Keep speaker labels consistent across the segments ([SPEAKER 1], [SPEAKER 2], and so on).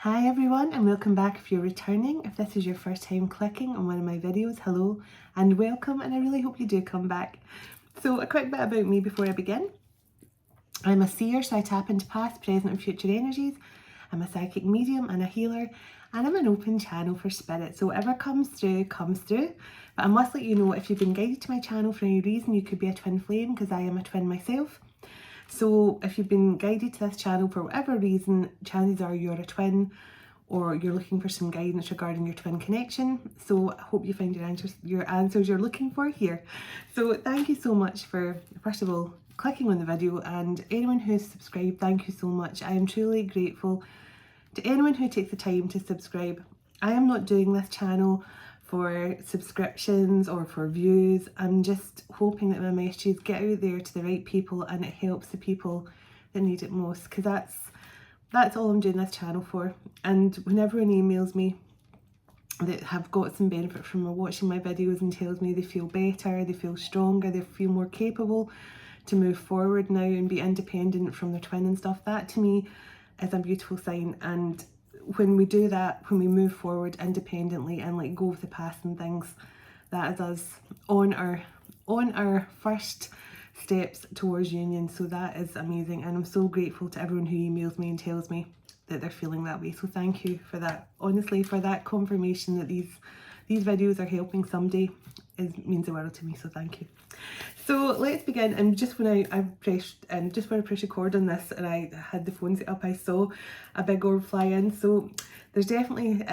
[SPEAKER 1] Hi everyone, and welcome back if you're returning. If this is your first time clicking on one of my videos, hello and welcome, and I really hope you do come back. So a quick bit about me before I begin. I'm a seer, so I tap into past, present and future energies. I'm a psychic medium and a healer, and I'm an open channel for spirit. So whatever comes through, comes through. But I must let you know, if you've been guided to my channel for any reason, you could be a twin flame, because I am a twin myself. So if you've been guided to this channel for whatever reason, chances are you're a twin, or you're looking for some guidance regarding your twin connection. So I hope you find your answers you're looking for here. So thank you so much for, first of all, clicking on the video, and anyone who's subscribed, thank you so much. I am truly grateful to anyone who takes the time to subscribe. I am not doing this channel for subscriptions or for views. I'm just hoping that my messages get out there to the right people and it helps the people that need it most, because that's all I'm doing this channel for. And whenever anyone emails me that have got some benefit from watching my videos and tells me they feel better, they feel stronger, they feel more capable to move forward now and be independent from their twin and stuff, that to me is a beautiful sign. And when we do that, when we move forward independently and let go of the past and things, that is us on our first steps towards union. So that is amazing, and I'm so grateful to everyone who emails me and tells me that they're feeling that way. So thank you for that. Honestly, for that confirmation that these videos are helping somebody means the world to me, so thank you. So let's begin. And just when I pressed record on this and I had the phone set up, I saw a big orb fly in. So there's definitely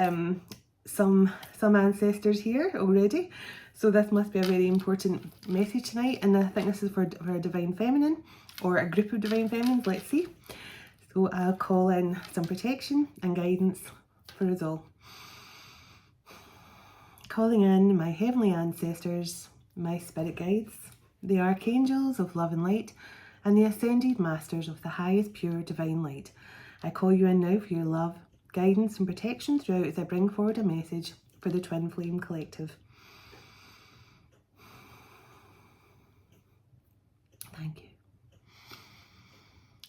[SPEAKER 1] some ancestors here already. So this must be a very important message tonight, and I think this is for a divine feminine or a group of divine feminines. Let's see. So I'll call in some protection and guidance for us all. Calling in my heavenly ancestors, my spirit guides, the archangels of love and light, and the ascended masters of the highest pure divine light. I call you in now for your love, guidance and protection throughout as I bring forward a message for the Twin Flame Collective. Thank you.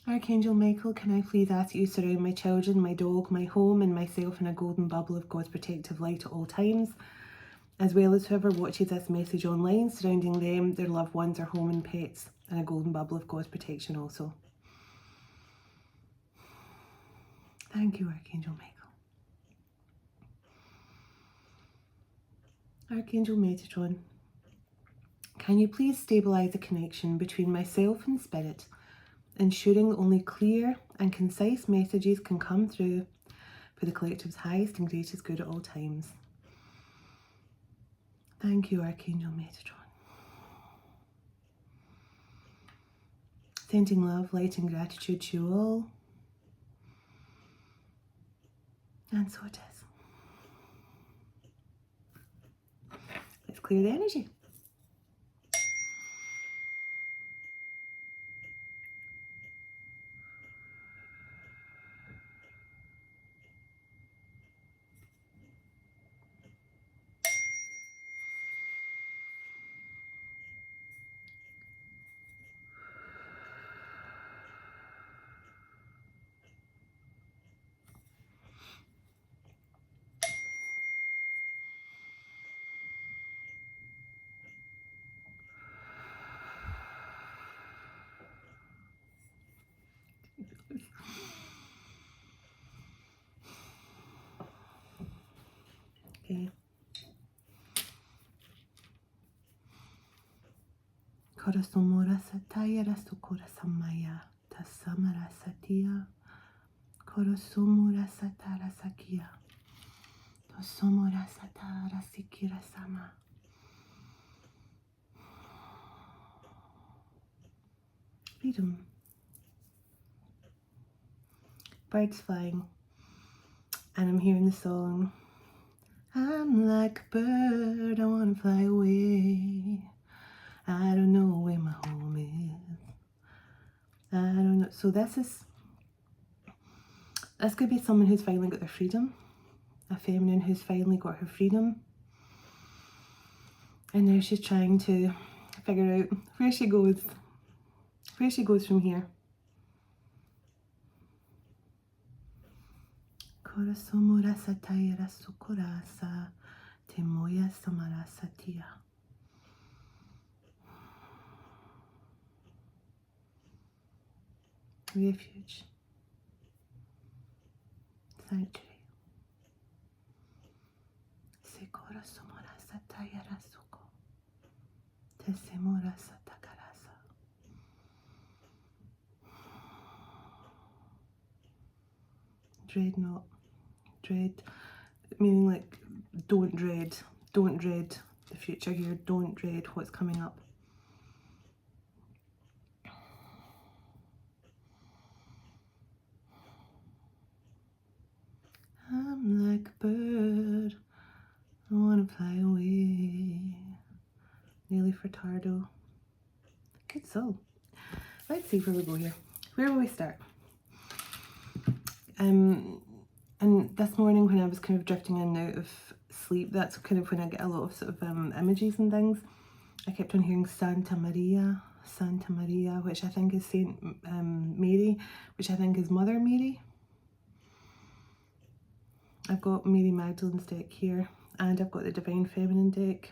[SPEAKER 1] Archangel Michael, can I please ask you to surround my children, my dog, my home and myself in a golden bubble of God's protective light at all times, as well as whoever watches this message online, surrounding them, their loved ones, their home and pets in a golden bubble of God's protection also. Thank you, Archangel Michael. Archangel Metatron, can you please stabilise the connection between myself and spirit, ensuring only clear and concise messages can come through for the collective's highest and greatest good at all times. Thank you, Archangel Metatron. Sending love, light and gratitude to you all. And so it is. Let's clear the energy. Okay. Korosomora sataya rasukura samaya tasamara satia. Korosomora satara sakia. Tosomora satara sikira sama. Freedom. Birds flying. And I'm hearing the song. I'm like a bird, I wanna fly away. I don't know where my home is. I don't know. So this could be someone who's finally got their freedom. A feminine who's finally got her freedom. And now she's trying to figure out where she goes from here. Korasomorasa tayara sukorasa temoya samarasa tia. Refuge. Sanctuary. Sekorasomorasa tayara suko. Tesemorasa takarasa. Dread not. Dread, meaning like don't dread the future here, don't dread what's coming up. I'm like a bird, I want to fly away. Nearly Furtado. Good soul. Let's see where we go here. Where will we start? And this morning when I was kind of drifting in and out of sleep, that's kind of when I get a lot of sort of images and things. I kept on hearing Santa Maria, which I think is Saint Mary, which I think is Mother Mary. I've got Mary Magdalene's deck here, and I've got the Divine Feminine deck.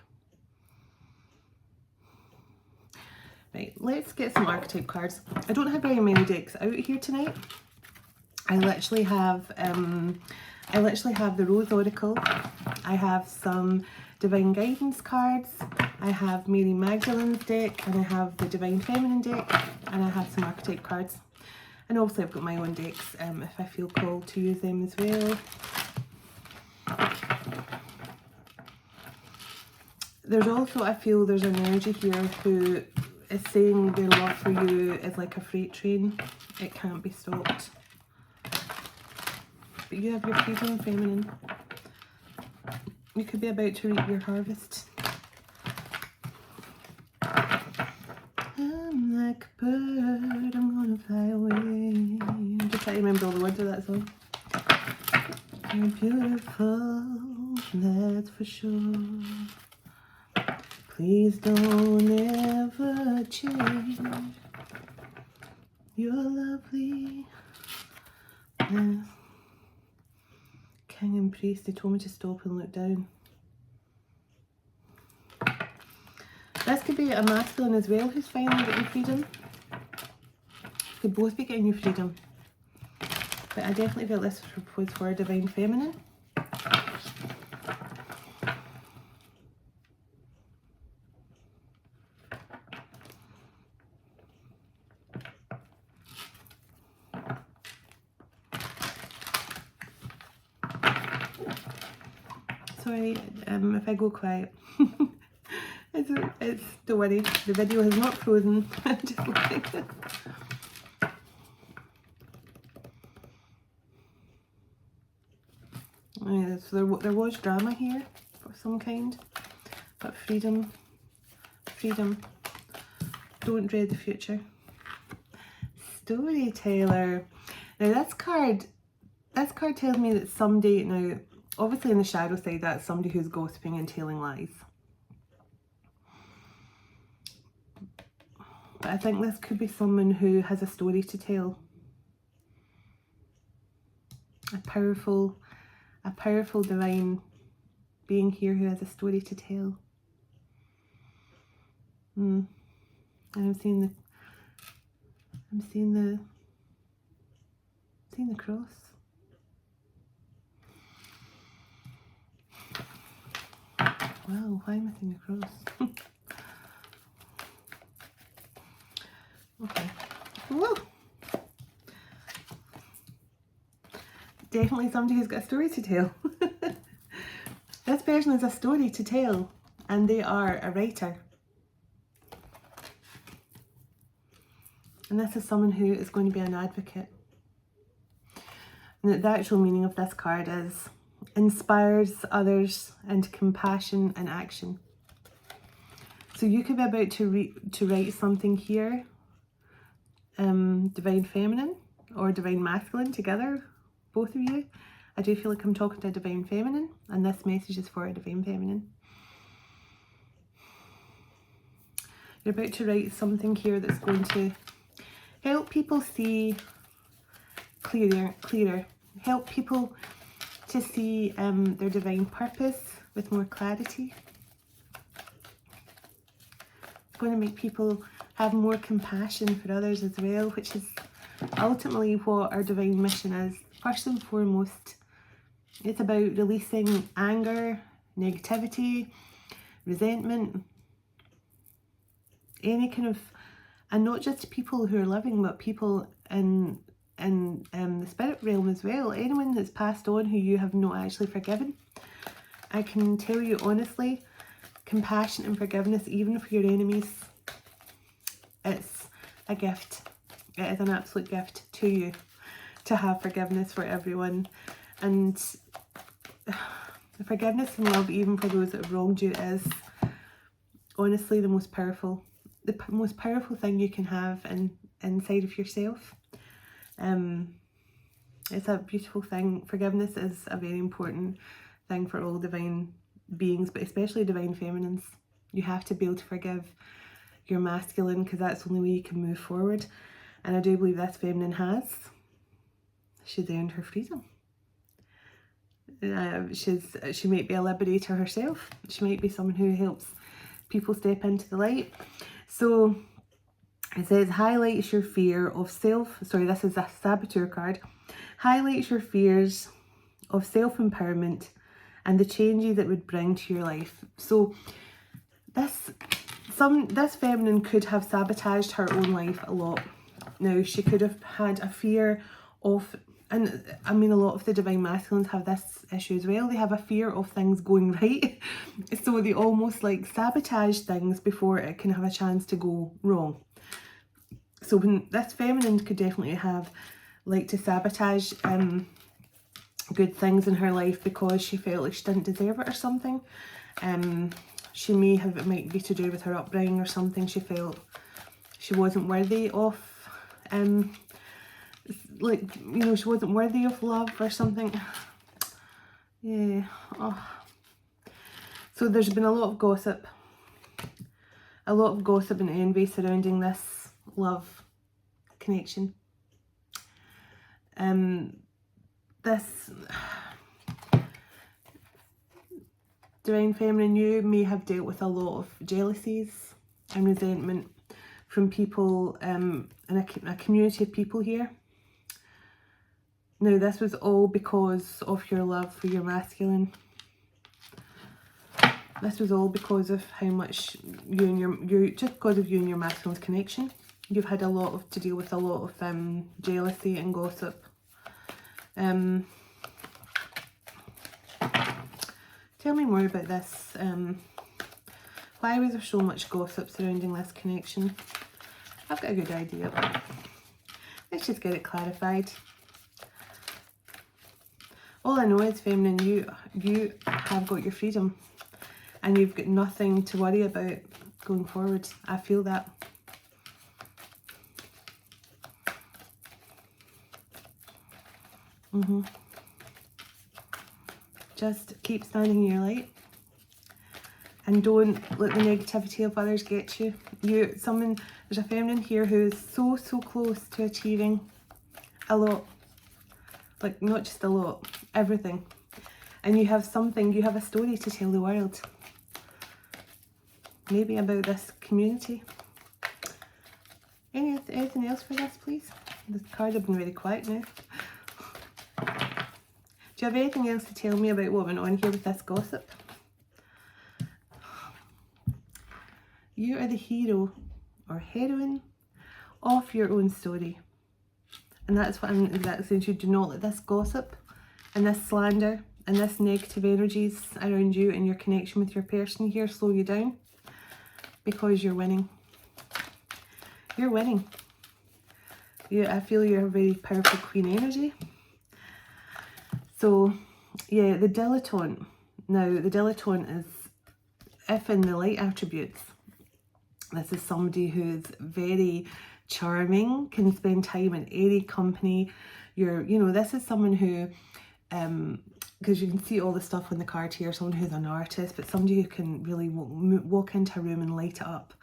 [SPEAKER 1] Right, let's get some archetype cards. I don't have very many decks out here tonight. I literally have the Rose Oracle. I have some Divine Guidance cards. I have Mary Magdalene's deck, and I have the Divine Feminine deck, and I have some archetype cards. And also I've got my own decks if I feel called to use them as well. There's also, I feel there's an energy here who is saying their love for you is like a freight train. It can't be stopped. But you have your freedom, feminine. You could be about to reap your harvest. I'm like a bird, I'm gonna fly away. I'm just trying to remember all the words of that song. You're beautiful, that's for sure. Please don't ever change. You're lovely. Yes. King and priest, they told me to stop and look down. This could be a masculine as well who's finally getting freedom. Could both be getting you freedom. But I definitely felt this was for a Divine Feminine. Sorry if I go quiet. it's don't worry, the video has not frozen. I'm just looking. Yeah, so there was drama here of some kind, but freedom, don't dread the future. Storyteller. Now this card tells me that someday, now obviously in the shadow side, that's somebody who's gossiping and telling lies. But I think this could be someone who has a story to tell. A powerful divine being here who has a story to tell. And I'm seeing the cross. Wow, why am I seeing the cross? Okay. Whoa. Definitely somebody who's got a story to tell. This person has a story to tell, and they are a writer. And this is someone who is going to be an advocate. And the actual meaning of this card is inspires others into compassion and action. So you could be about to write something here, Divine Feminine or Divine Masculine together, both of you. I do feel like I'm talking to a Divine Feminine, and this message is for a Divine Feminine. You're about to write something here that's going to help people see clearer, help people to see their divine purpose with more clarity. It's going to make people have more compassion for others as well, which is ultimately what our divine mission is. First and foremost, it's about releasing anger, negativity, resentment, any kind of, and not just people who are living, but people in the spirit realm as well. Anyone that's passed on who you have not actually forgiven. I can tell you honestly, compassion and forgiveness, even for your enemies, it's a gift. It is an absolute gift to you to have forgiveness for everyone. And the forgiveness and love, even for those that have wronged you, is honestly the most powerful thing you can have inside of yourself. It's a beautiful thing. Forgiveness is a very important thing for all divine beings, but especially divine feminines. You have to be able to forgive your masculine, because that's the only way you can move forward. And I do believe this feminine has. She's earned her freedom. She might be a liberator herself. She might be someone who helps people step into the light. So it says, highlights your fear of this is a saboteur card. Highlights your fears of self-empowerment and the changes it would bring to your life. So this feminine could have sabotaged her own life a lot. Now, she could have had a fear of, and I mean, a lot of the divine masculines have this issue as well. They have a fear of things going right. So they almost like sabotage things before it can have a chance to go wrong. So when this feminine could definitely have like to sabotage good things in her life because she felt like she didn't deserve it or something. She may have, it might be to do with her upbringing or something. She felt she wasn't worthy of, she wasn't worthy of love or something. Yeah. Oh. So there's been a lot of gossip. A lot of gossip and envy surrounding this love connection. This divine feminine, you may have dealt with a lot of jealousies and resentment from people in a community of people here. Now, this was all because of your love for your masculine. This was all because of how much just because of you and your masculine's connection. You've had to deal with a lot of jealousy and gossip. Tell me more about this. Why was there so much gossip surrounding this connection? I've got a good idea, but let's just get it clarified. All I know is, feminine, you have got your freedom and you've got nothing to worry about going forward. I feel that. Just keep standing in your light and don't let the negativity of others get you. There's a feminine here who's so close to achieving a lot. Like, not just a lot, everything. And you have a story to tell the world. Maybe about this community. Anything else for this, please? The cards have been very quiet now. Do you have anything else to tell me about what went on here with this gossip? You are the hero or heroine of your own story. And that's what I'm exactly saying to you. Do not let this gossip and this slander and this negative energies around you and your connection with your person here slow you down, because you're winning. You're winning. I feel you're a very powerful queen energy. So, yeah, the dilettante. Now, the dilettante is, if in the light attributes, this is somebody who's very charming, can spend time in any company. This is someone who, because you can see all the stuff on the card here, someone who's an artist, but somebody who can really walk into a room and light it up.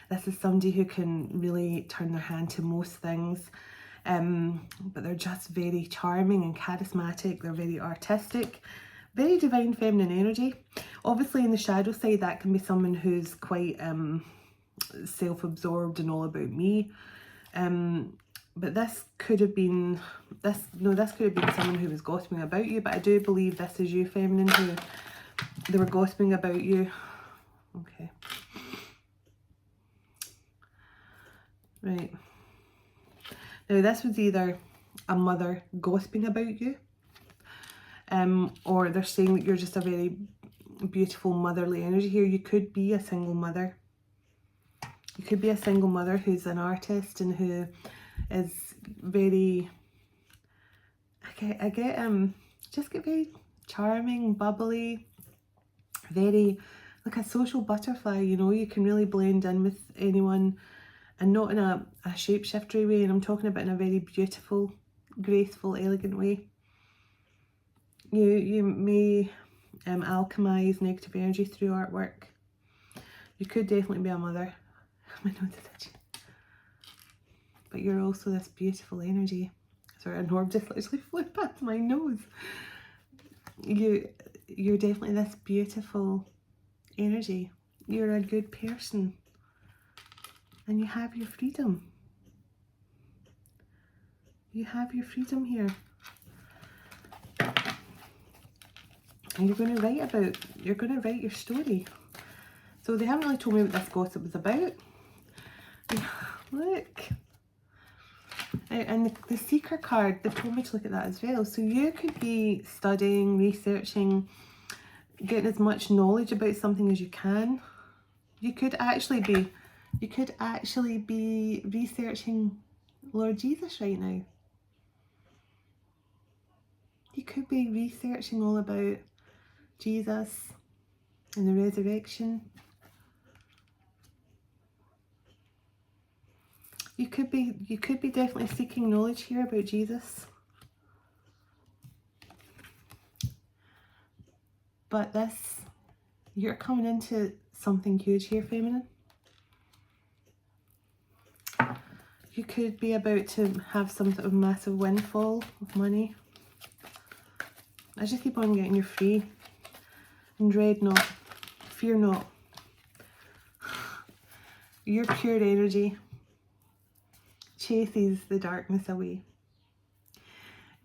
[SPEAKER 1] This is somebody who can really turn their hand to most things. but they're just very charming and charismatic. They're very artistic, very divine feminine energy. Obviously in the shadow side, that can be someone who's quite self-absorbed and all about me. But this could have been someone who was gossiping about you, but I do believe this is you, feminine, who they were gossiping about you. Okay. Right. Now this was either a mother gossiping about you, or they're saying that you're just a very beautiful motherly energy here. You could be a single mother. You could be a single mother who's an artist and who is very, just get very charming, bubbly, very like a social butterfly, you know. You can really blend in with anyone, and not in a shapeshiftery way, and I'm talking about in a very beautiful, graceful, elegant way. You may alchemize negative energy through artwork. You could definitely be a mother. My nose is itchy. But you're also this beautiful energy. Sorry, an orb just literally flew past my nose. You're definitely this beautiful energy. You're a good person. And you have your freedom. You have your freedom here. And you're going to write your story. So they haven't really told me what this gossip was about. Look. And the seeker card, they've told me to look at that as well. So you could be studying, researching, getting as much knowledge about something as you can. You could actually be researching Lord Jesus right now. You could be researching all about Jesus and the resurrection. You could be definitely seeking knowledge here about Jesus. But you're coming into something huge here, feminine. You could be about to have some sort of massive windfall of money. I just keep on getting you free. And dread not, fear not. Your pure energy chases the darkness away.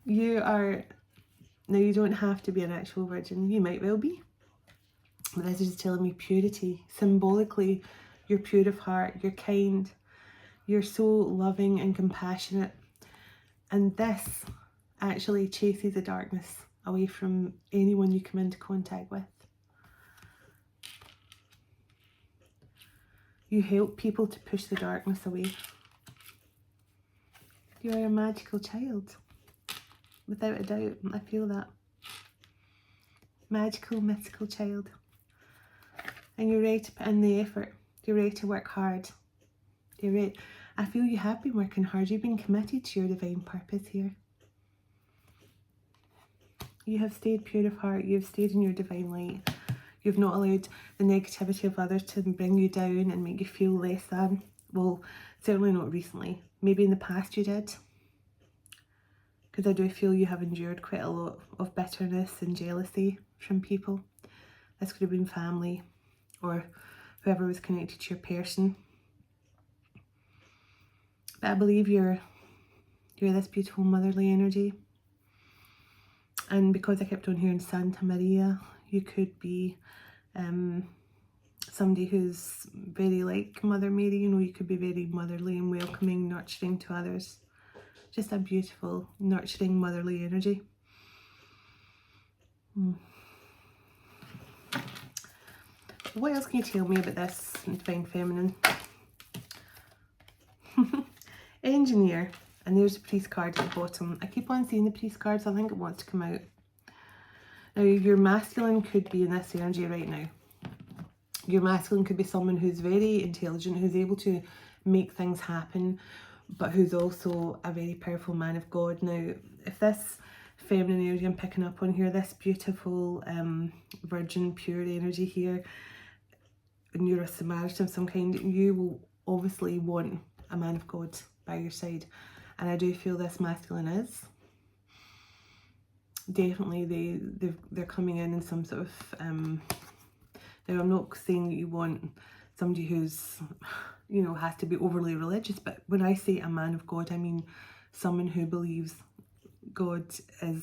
[SPEAKER 1] Now you don't have to be an actual virgin. You might well be. But this is just telling me purity. Symbolically, you're pure of heart, you're kind, you're so loving and compassionate. And this actually chases the darkness away from anyone you come into contact with. You help people to push the darkness away. You are a magical child. Without a doubt, I feel that. Magical, mystical child. And you're ready to put in the effort. You're ready to work hard. I feel you have been working hard. You've been committed to your divine purpose here. You have stayed pure of heart. You've stayed in your divine light. You've not allowed the negativity of others to bring you down and make you feel less than. Well, certainly not recently. Maybe in the past you did. Because I do feel you have endured quite a lot of bitterness and jealousy from people. This could have been family or whoever was connected to your person. But I believe you're this beautiful motherly energy. And because I kept on hearing Santa Maria, you could be somebody who's very like Mother Mary. You know, you could be very motherly and welcoming, nurturing to others. Just a beautiful, nurturing, motherly energy. What else can you tell me about this divine feminine? Engineer. And there's a priest card at the bottom. I keep on seeing the priest card, so I think it wants to come out. Now, your masculine could be in this energy right now. Your masculine could be someone who's very intelligent, who's able to make things happen, but who's also a very powerful man of God. Now, if this feminine energy I'm picking up on here, this beautiful virgin pure energy here, and you're a Samaritan of some kind, you will obviously want a man of God by your side. And I do feel this masculine is. Definitely they're coming in some sort of, now I'm not saying that you want somebody who's, you know, has to be overly religious, but when I say a man of God, I mean someone who believes God is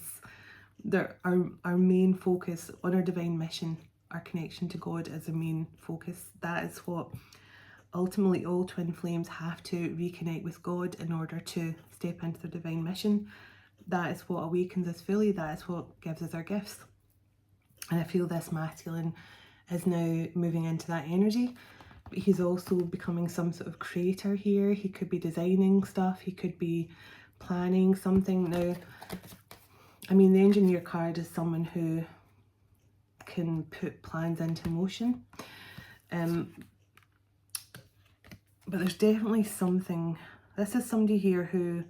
[SPEAKER 1] our main focus on our divine mission. Our connection to God is the main focus. That is what ultimately all twin flames have to reconnect with God in order to step into their divine mission. That is what awakens us fully. That is what gives us our gifts. And I feel this masculine is now moving into that energy. But he's also becoming some sort of creator here. He could be designing stuff. He could be planning something. Now, I mean, the engineer card is someone who can put plans into motion. But there's definitely something, this is somebody here who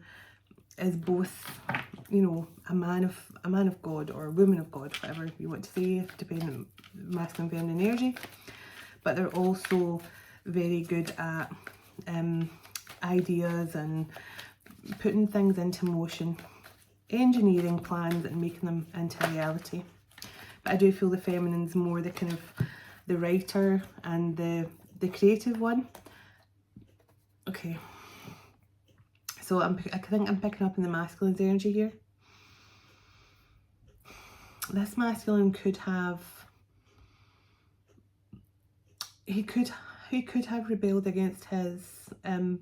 [SPEAKER 1] is both, you know, a man of God or a woman of God, whatever you want to say, depending on masculine and feminine energy. But they're also very good at ideas and putting things into motion, engineering plans and making them into reality. But I do feel the feminine's more the kind of the writer and the creative one. Okay, so I think I'm picking up in the masculine's energy here. This masculine could have, he could have rebelled against his, I'm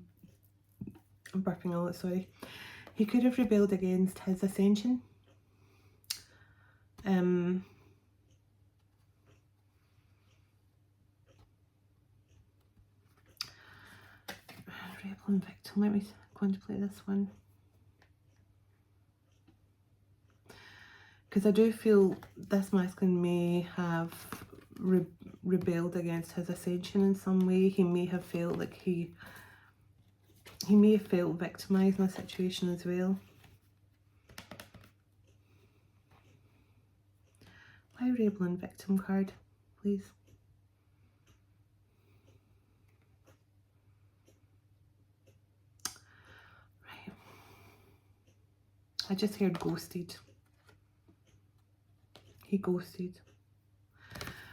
[SPEAKER 1] burping a lot, sorry. He could have rebelled against his ascension. Rebel and victim, let me contemplate this one. Because I do feel this masculine may have rebelled against his ascension in some way. He may have felt like he may have felt victimised in a situation as well. Why rebel and victim card, please? Right. I just heard ghosted. He ghosted.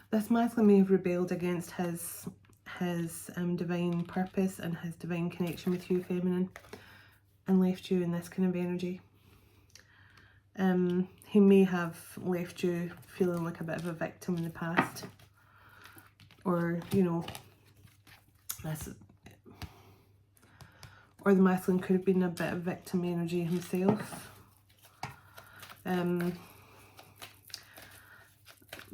[SPEAKER 1] This masculine may have rebelled against his divine purpose and his divine connection with you, feminine, and left you in this kind of energy. He may have left you feeling like a bit of a victim in the past, or, you know, or the masculine could have been a bit of victim energy himself.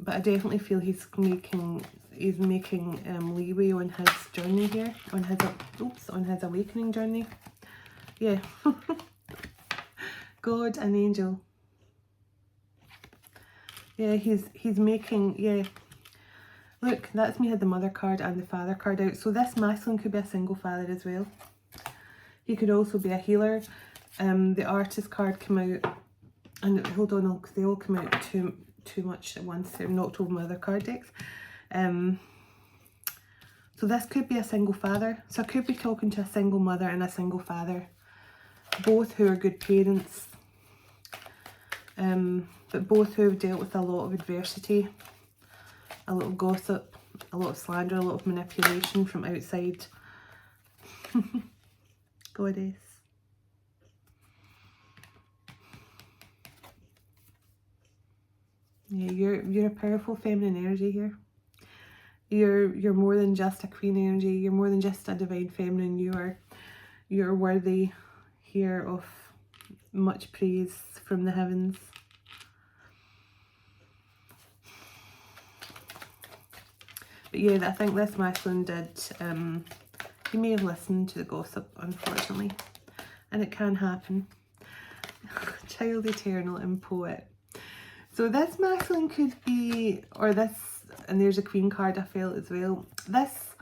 [SPEAKER 1] But I definitely feel he's making leeway on his journey here, on his awakening journey. Yeah. God and angel. Yeah, he's making, yeah. Look, that's me had the mother card and the father card out. So this masculine could be a single father as well. He could also be a healer. The artist card came out, and hold on, because they all come out too much at once. They're knocked over my other card decks. So this could be a single father. So I could be talking to a single mother and a single father, both who are good parents, but both who have dealt with a lot of adversity, a lot of gossip, a lot of slander, a lot of manipulation from outside. Goddess. Yeah, you're a powerful feminine energy here. You're more than just a queen energy. You're more than just a divine feminine. You're worthy here of much praise from the heavens. But yeah, I think this masculine did, he may have listened to the gossip, unfortunately, and it can happen. Child eternal and poet. So this masculine could be, or this, and there's a queen card I felt as well. This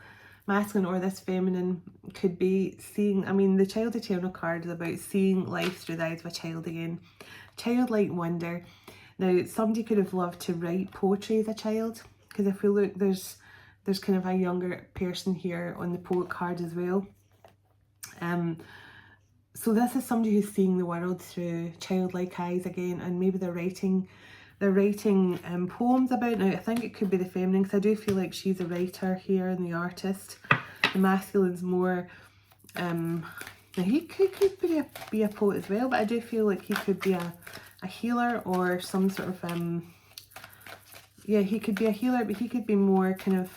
[SPEAKER 1] masculine or this feminine could be seeing, I mean, the child eternal card is about seeing life through the eyes of a child again. Childlike wonder. Now, somebody could have loved to write poetry as a child, because I feel like there's kind of a younger person here on the poet card as well. So this is somebody who's seeing the world through childlike eyes again, and maybe they're writing poems about. Now I think it could be the feminine, because I do feel like she's a writer here and the artist. The masculine's more, now he could be a poet as well, but I do feel like he could be a healer or some sort of, yeah, he could be a healer, but he could be more kind of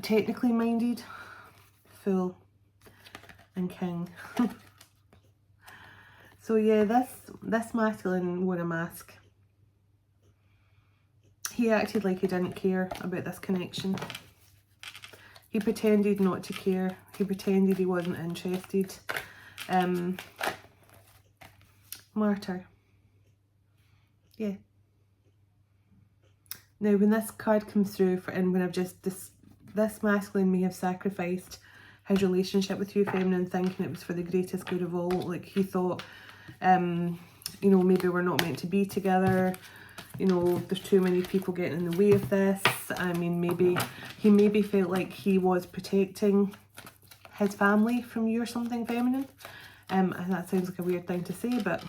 [SPEAKER 1] technically minded. Fool and King. So yeah, this masculine wore a mask. He acted like he didn't care about this connection. He pretended not to care. He pretended he wasn't interested. Martyr. Yeah. Now when this card comes through, and when I've just, this masculine may have sacrificed his relationship with you, feminine, thinking it was for the greatest good of all. Like he thought, you know, maybe we're not meant to be together. You know, there's too many people getting in the way of this. I mean, maybe he felt like he was protecting his family from you or something, feminine. And that sounds like a weird thing to say, but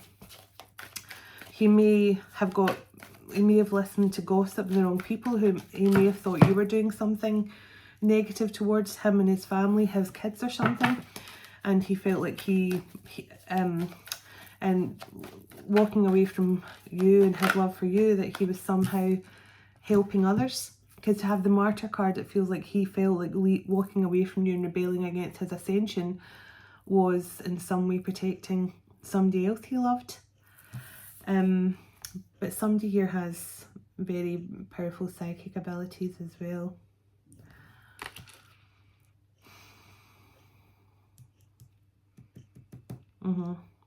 [SPEAKER 1] he may have listened to gossip from the wrong people, who he may have thought you were doing something negative towards him and his family, his kids or something, and he felt like and walking away from you and his love for you, that he was somehow helping others. Because to have the martyr card, it feels like he felt like walking away from you and rebelling against his ascension was in some way protecting somebody else he loved. But somebody here has very powerful psychic abilities as well.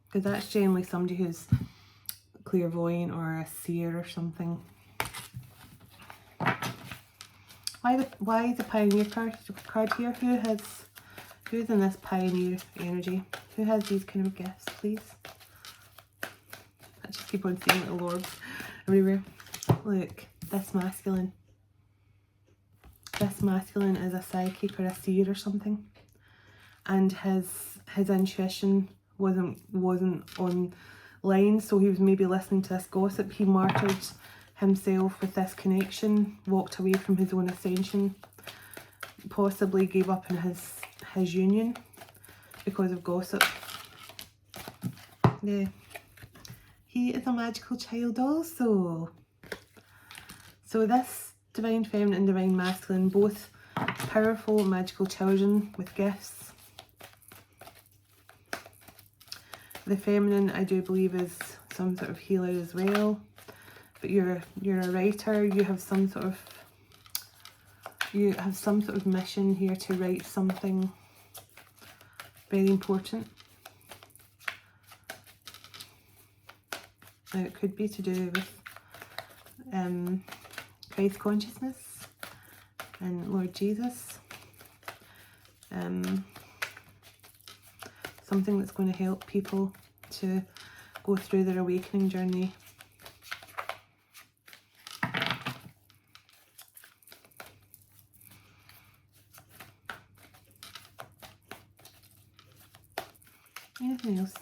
[SPEAKER 1] Because that's generally somebody who's clairvoyant or a seer or something. Why the pioneer card here? Who's in this pioneer energy? Who has these kind of gifts, please? I just keep on seeing little orbs everywhere. Look, this masculine. This masculine is a psychic or a seer or something, and his intuition wasn't on line, so he was maybe listening to this gossip. He martyred himself with this connection, walked away from his own ascension, possibly gave up on his union because of gossip. Yeah, he is a magical child also. So this divine feminine and divine masculine, both powerful magical children with gifts. The feminine, I do believe, is some sort of healer as well. But you're a writer. You have some sort of mission here to write something very important. Now it could be to do with Christ consciousness and Lord Jesus. Something that's going to help people to go through their awakening journey. Anything else?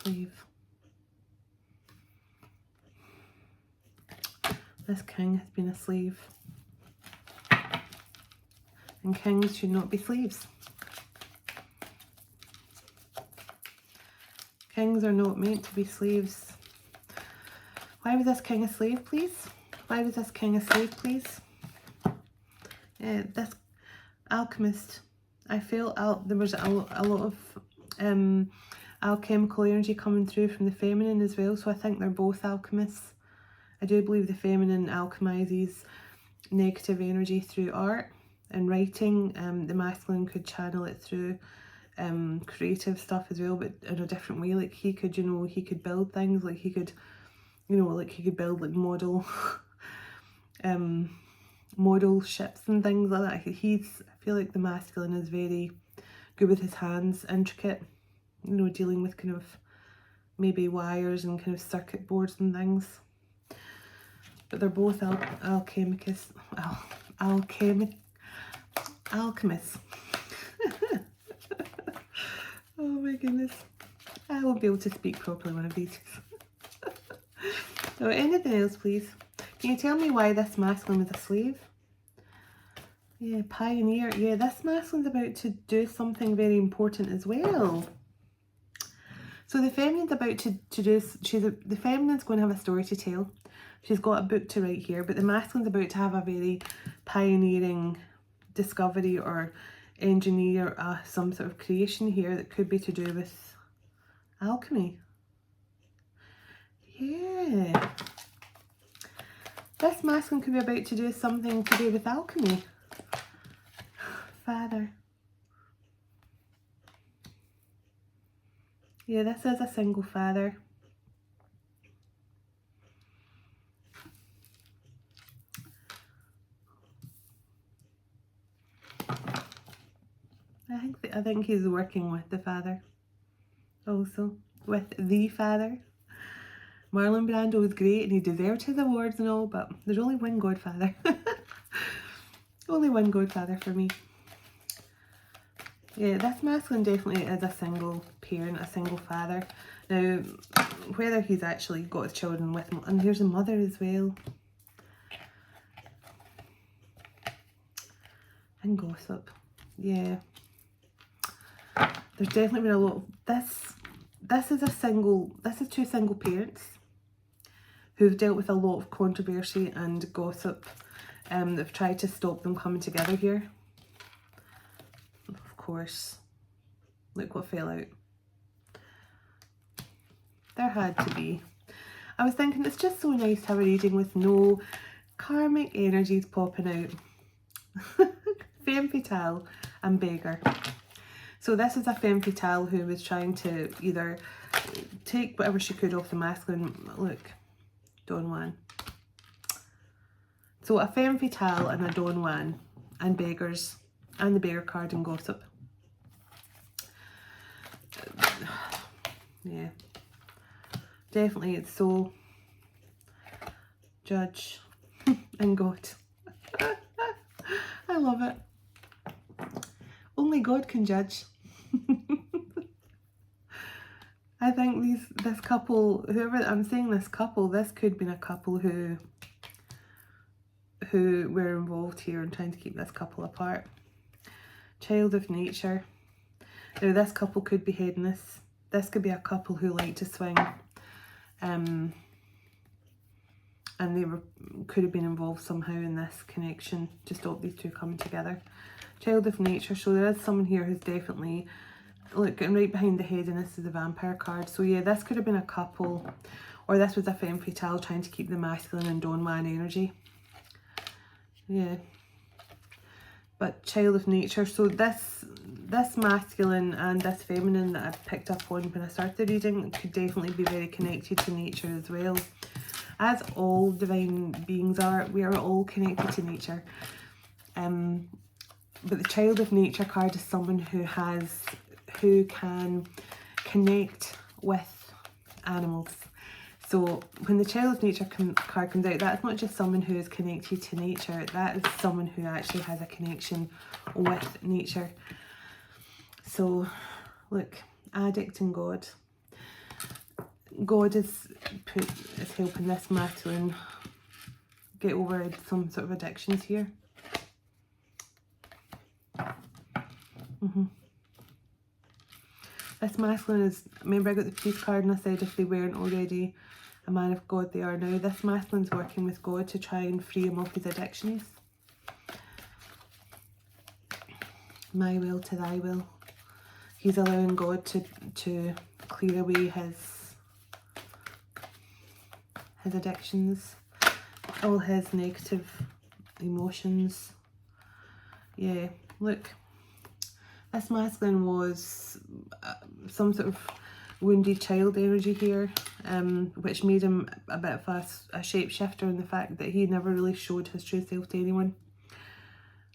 [SPEAKER 1] Slave. This king has been a slave, and kings should not be slaves. Kings are not meant to be slaves. Why was this king a slave, please? Why was this king a slave, please? This alchemist, I feel there was a lot of alchemical energy coming through from the feminine as well, so I think they're both alchemists. I do believe the feminine alchemizes negative energy through art and writing. The masculine could channel it through creative stuff as well, but in a different way. Like he could, he could build things. Like he could, he could build like model ships and things like that. I feel like the masculine is very good with his hands, intricate, dealing with kind of maybe wires and kind of circuit boards and things. but they're both alchemists. Oh my goodness. I won't be able to speak properly one of these. So anything else, please? Can you tell me why this masculine was a slave? Yeah, pioneer. Yeah, this masculine's about to do something very important as well. So the feminine's about to do, the feminine's going to have a story to tell. She's got a book to write here, but the masculine's about to have a very pioneering discovery or engineer some sort of creation here that could be to do with alchemy. Yeah. This masculine could be about to do something to do with alchemy. Father. Yeah, this is a single father. I think he's working with the father. Also, with the father. Marlon Brando was great and he deserved his awards and all, but there's only one godfather. Only one godfather for me. Yeah, this masculine definitely is a single parent, a single father. Now, whether he's actually got his children with him, and here's a mother as well. And gossip. Yeah. There's definitely been a lot of this is two single parents who've dealt with a lot of controversy and gossip. They've tried to stop them coming together here. Of course, look what fell out. There had to be. I was thinking it's just so nice to have a reading with no karmic energies popping out. Femme fatale and beggar. So this is a femme fatale who was trying to either take whatever she could off the masculine. Look, Don Juan. So a femme fatale and a Don Juan and beggars and the beggar card and gossip. Yeah, definitely it's so judge and God. I love it. Only God can judge. I think this couple, whoever I'm saying this couple, this could be a couple who were involved here and trying to keep this couple apart. Child of nature. Now this couple could be hedonists. This could be a couple who like to swing. And they could have been involved somehow in this connection to stop these two coming together. Child of nature. So there is someone here who's definitely, look, and right behind the hedonist is the vampire card. So yeah, this could have been a couple, or this was a femme fatale trying to keep the masculine and Don Juan energy. Yeah. But child of nature. So this masculine and this feminine that I picked up on when I started the reading could definitely be very connected to nature as well. As all divine beings are, we are all connected to nature. But the child of nature card is someone who can connect with animals. So when the child of nature card comes out, that's not just someone who is connected to nature, that is someone who actually has a connection with nature. So look, addict and God. God is helping this masculine get over some sort of addictions here. This masculine is, remember I got the peace card and I said if they weren't already a man of God, they are now. This masculine's working with God to try and free him of his addictions. My will to thy will. He's allowing God to clear away his addictions, all his negative emotions. Yeah, look. This masculine was some sort of wounded child energy here, which made him a bit of a shapeshifter in the fact that he never really showed his true self to anyone.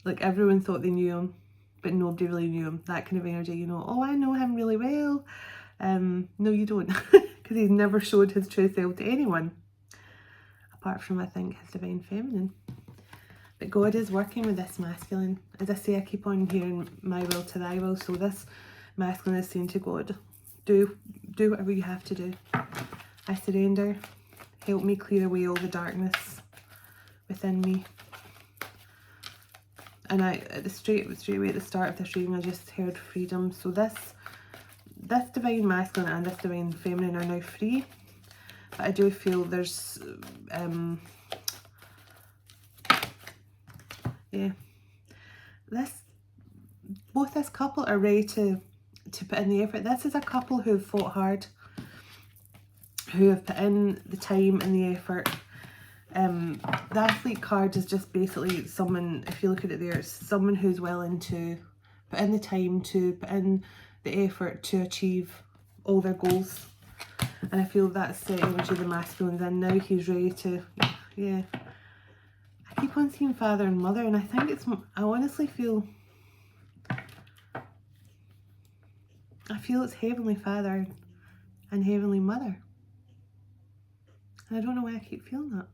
[SPEAKER 1] Like everyone thought they knew him, but nobody really knew him. That kind of energy, you know, oh, I know him really well. No, you don't, because he's never showed his true self to anyone, apart from, I think, his divine feminine. But God is working with this masculine. As I say, I keep on hearing my will to thy will. So this masculine is saying to God, do whatever you have to do. I surrender. Help me clear away all the darkness within me. And straight away at the start of this reading, I just heard freedom. So this divine masculine and this divine feminine are now free. But I do feel there's yeah, both this couple are ready to put in the effort. This is a couple who have fought hard, who have put in the time and the effort. The athlete card is just basically someone, if you look at it there, it's someone who's willing to put in the time, to put in the effort to achieve all their goals. And I feel that's the energy of the masculine's in now. He's ready to, yeah. I keep on seeing father and mother, and I think I honestly feel, it's Heavenly Father and Heavenly Mother. And I don't know why I keep feeling that.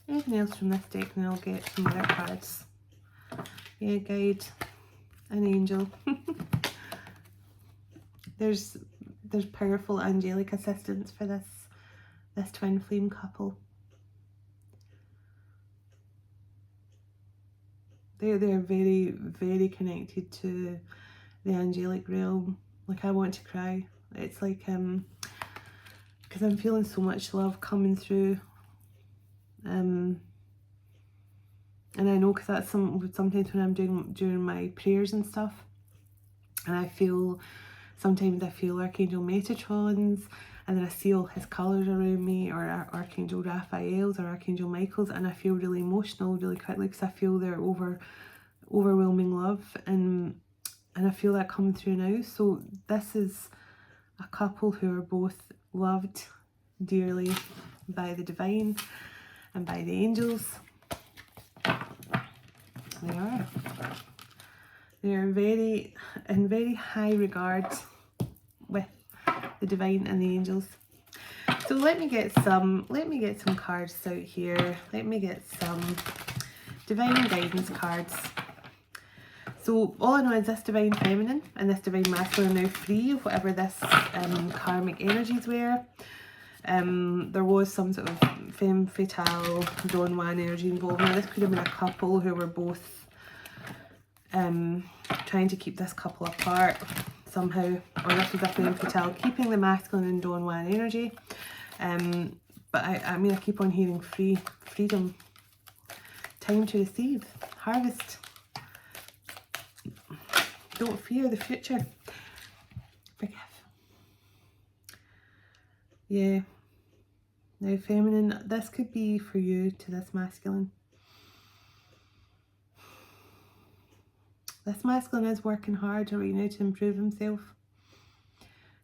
[SPEAKER 1] Anything else from this deck, and I'll get some other cards. Yeah, guide, an angel. There's powerful angelic assistance for this twin flame couple. They're very, very connected to the angelic realm. Like, I want to cry. It's like because I'm feeling so much love coming through. And I know, because that's sometimes when I'm doing my prayers and stuff, and sometimes I feel Archangel Metatron's, and then I see all his colours around me, or Archangel Raphael's or Archangel Michael's, and I feel really emotional really quickly, because I feel their overwhelming love, and I feel that coming through now. So this is a couple who are both loved dearly by the divine and by the angels. They are. They are in very high regard with the divine and the angels. So let me get some cards out here. Let me get some divine guidance cards. So all I know is this divine feminine and this divine masculine are now free of whatever this karmic energies were. There was some sort of femme fatale, Don Juan energy involved. Now this could have been a couple who were both trying to keep this couple apart somehow, or this was a femme fatale keeping the masculine and Don Juan energy. But I mean, I keep on hearing freedom, time to receive, harvest. Don't fear the future. Forgive. Yeah. Now, feminine, this could be for you to this masculine. This masculine is working hard right now to improve himself.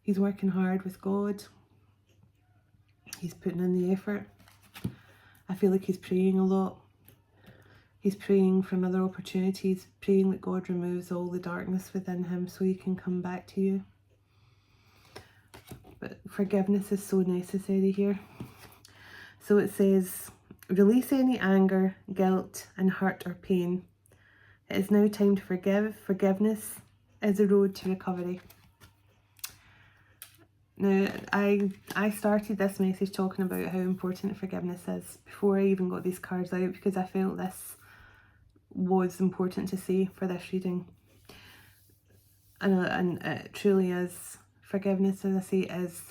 [SPEAKER 1] He's working hard with God. He's putting in the effort. I feel like he's praying a lot. He's praying for another opportunity. He's praying that God removes all the darkness within him so he can come back to you. But forgiveness is so necessary here. So it says, release any anger, guilt, and hurt or pain. It is now time to forgive. Forgiveness is the road to recovery. Now, I started this message talking about how important forgiveness is before I even got these cards out, because I felt this was important to say for this reading. And it truly is. Forgiveness, as I say, is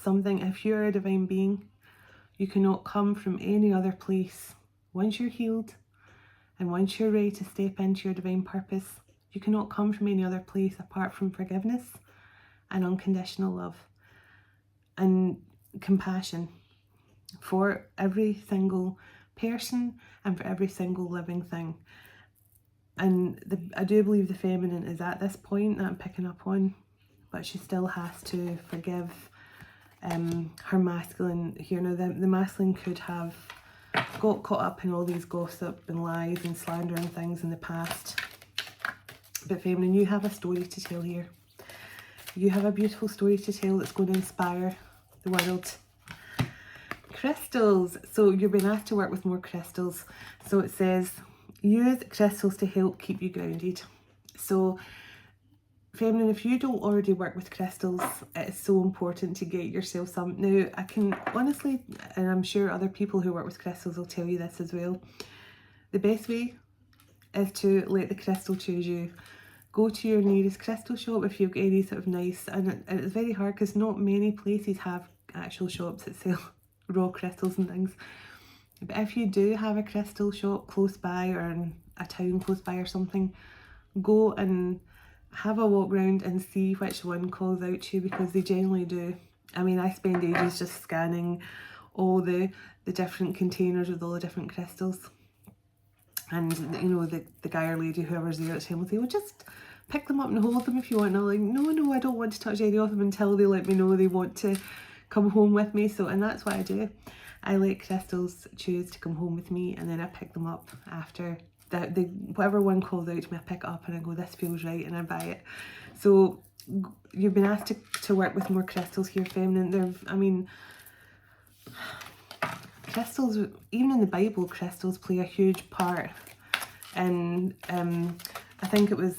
[SPEAKER 1] something, if you're a divine being, you cannot come from any other place. Once you're healed and once you're ready to step into your divine purpose, you cannot come from any other place apart from forgiveness and unconditional love and compassion for every single person and for every single living thing. And I do believe the feminine is at this point that I'm picking up on, but she still has to forgive her masculine here. Now, the masculine could have got caught up in all these gossip and lies and slander and things in the past. But feminine, you have a story to tell here. You have a beautiful story to tell that's going to inspire the world. Crystals. So you're being asked to work with more crystals. So it says, use crystals to help keep you grounded. So feminine, if you don't already work with crystals, it's so important to get yourself some. Now, I can honestly, and I'm sure other people who work with crystals will tell you this as well, the best way is to let the crystal choose you. Go to your nearest crystal shop if you've got any sort of nice, and it's very hard because not many places have actual shops that sell raw crystals and things. But if you do have a crystal shop close by or in a town close by or something, go and have a walk around and see which one calls out to you, because they generally do. I mean, I spend ages just scanning all the different containers with all the different crystals. And, you know, the guy or lady, whoever's there at the time, will say, well, just pick them up and hold them if you want. And I'm like, no, I don't want to touch any of them until they let me know they want to come home with me. So, and that's what I do. I let crystals choose to come home with me, and then I pick them up after whatever one calls out to me. I pick it up and I go, this feels right, and I buy it. So you've been asked to work with more crystals here, feminine. Crystals, even in the Bible, crystals play a huge part in, I think it was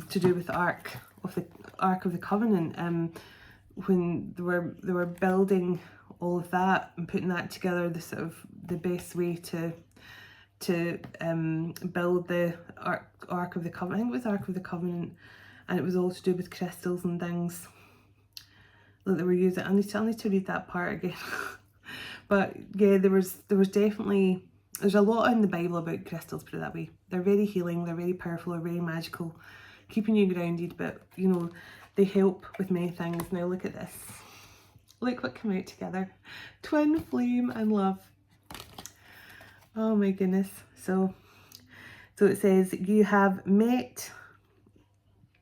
[SPEAKER 1] to do with the Ark of the Covenant, when they were building all of that and putting that together, the best way to build the Ark of the Covenant. I think it was Ark of the Covenant, and it was all to do with crystals and things that they were using. I need to read that part again. But yeah, there was definitely, there's a lot in the Bible about crystals, put it that way. They're very healing, they're very powerful, they're very magical, keeping you grounded, but you know, they help with many things. Now look at this. Look what came out together. Twin flame and love. Oh my goodness. So it says you have met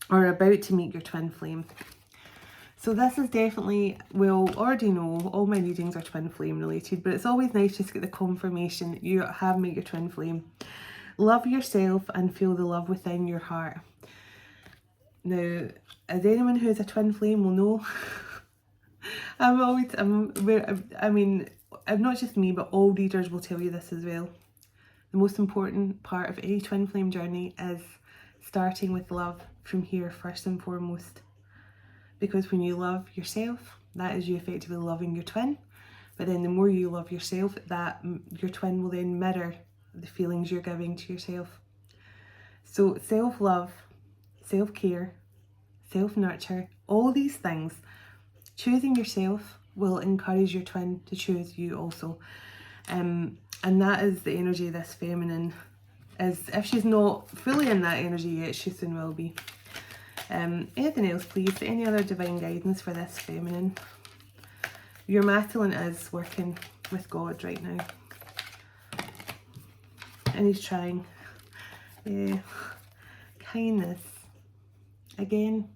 [SPEAKER 1] or about to meet your twin flame. So this is definitely, well, already know all my readings are twin flame related, but it's always nice just to get the confirmation that you have met your twin flame. Love yourself and feel the love within your heart. Now, as anyone who is a twin flame will know, not just me, but all readers will tell you this as well. The most important part of any twin flame journey is starting with love from here first and foremost. Because when you love yourself, that is you effectively loving your twin. But then the more you love yourself, that your twin will then mirror the feelings you're giving to yourself. So self-love, self-care, self-nurture, all these things, choosing yourself will encourage your twin to choose you also. And that is the energy of this feminine. If she's not fully in that energy yet, she soon will be. Anything else, please? Any other divine guidance for this feminine? Your masculine is working with God right now, and he's trying. Kindness. Again,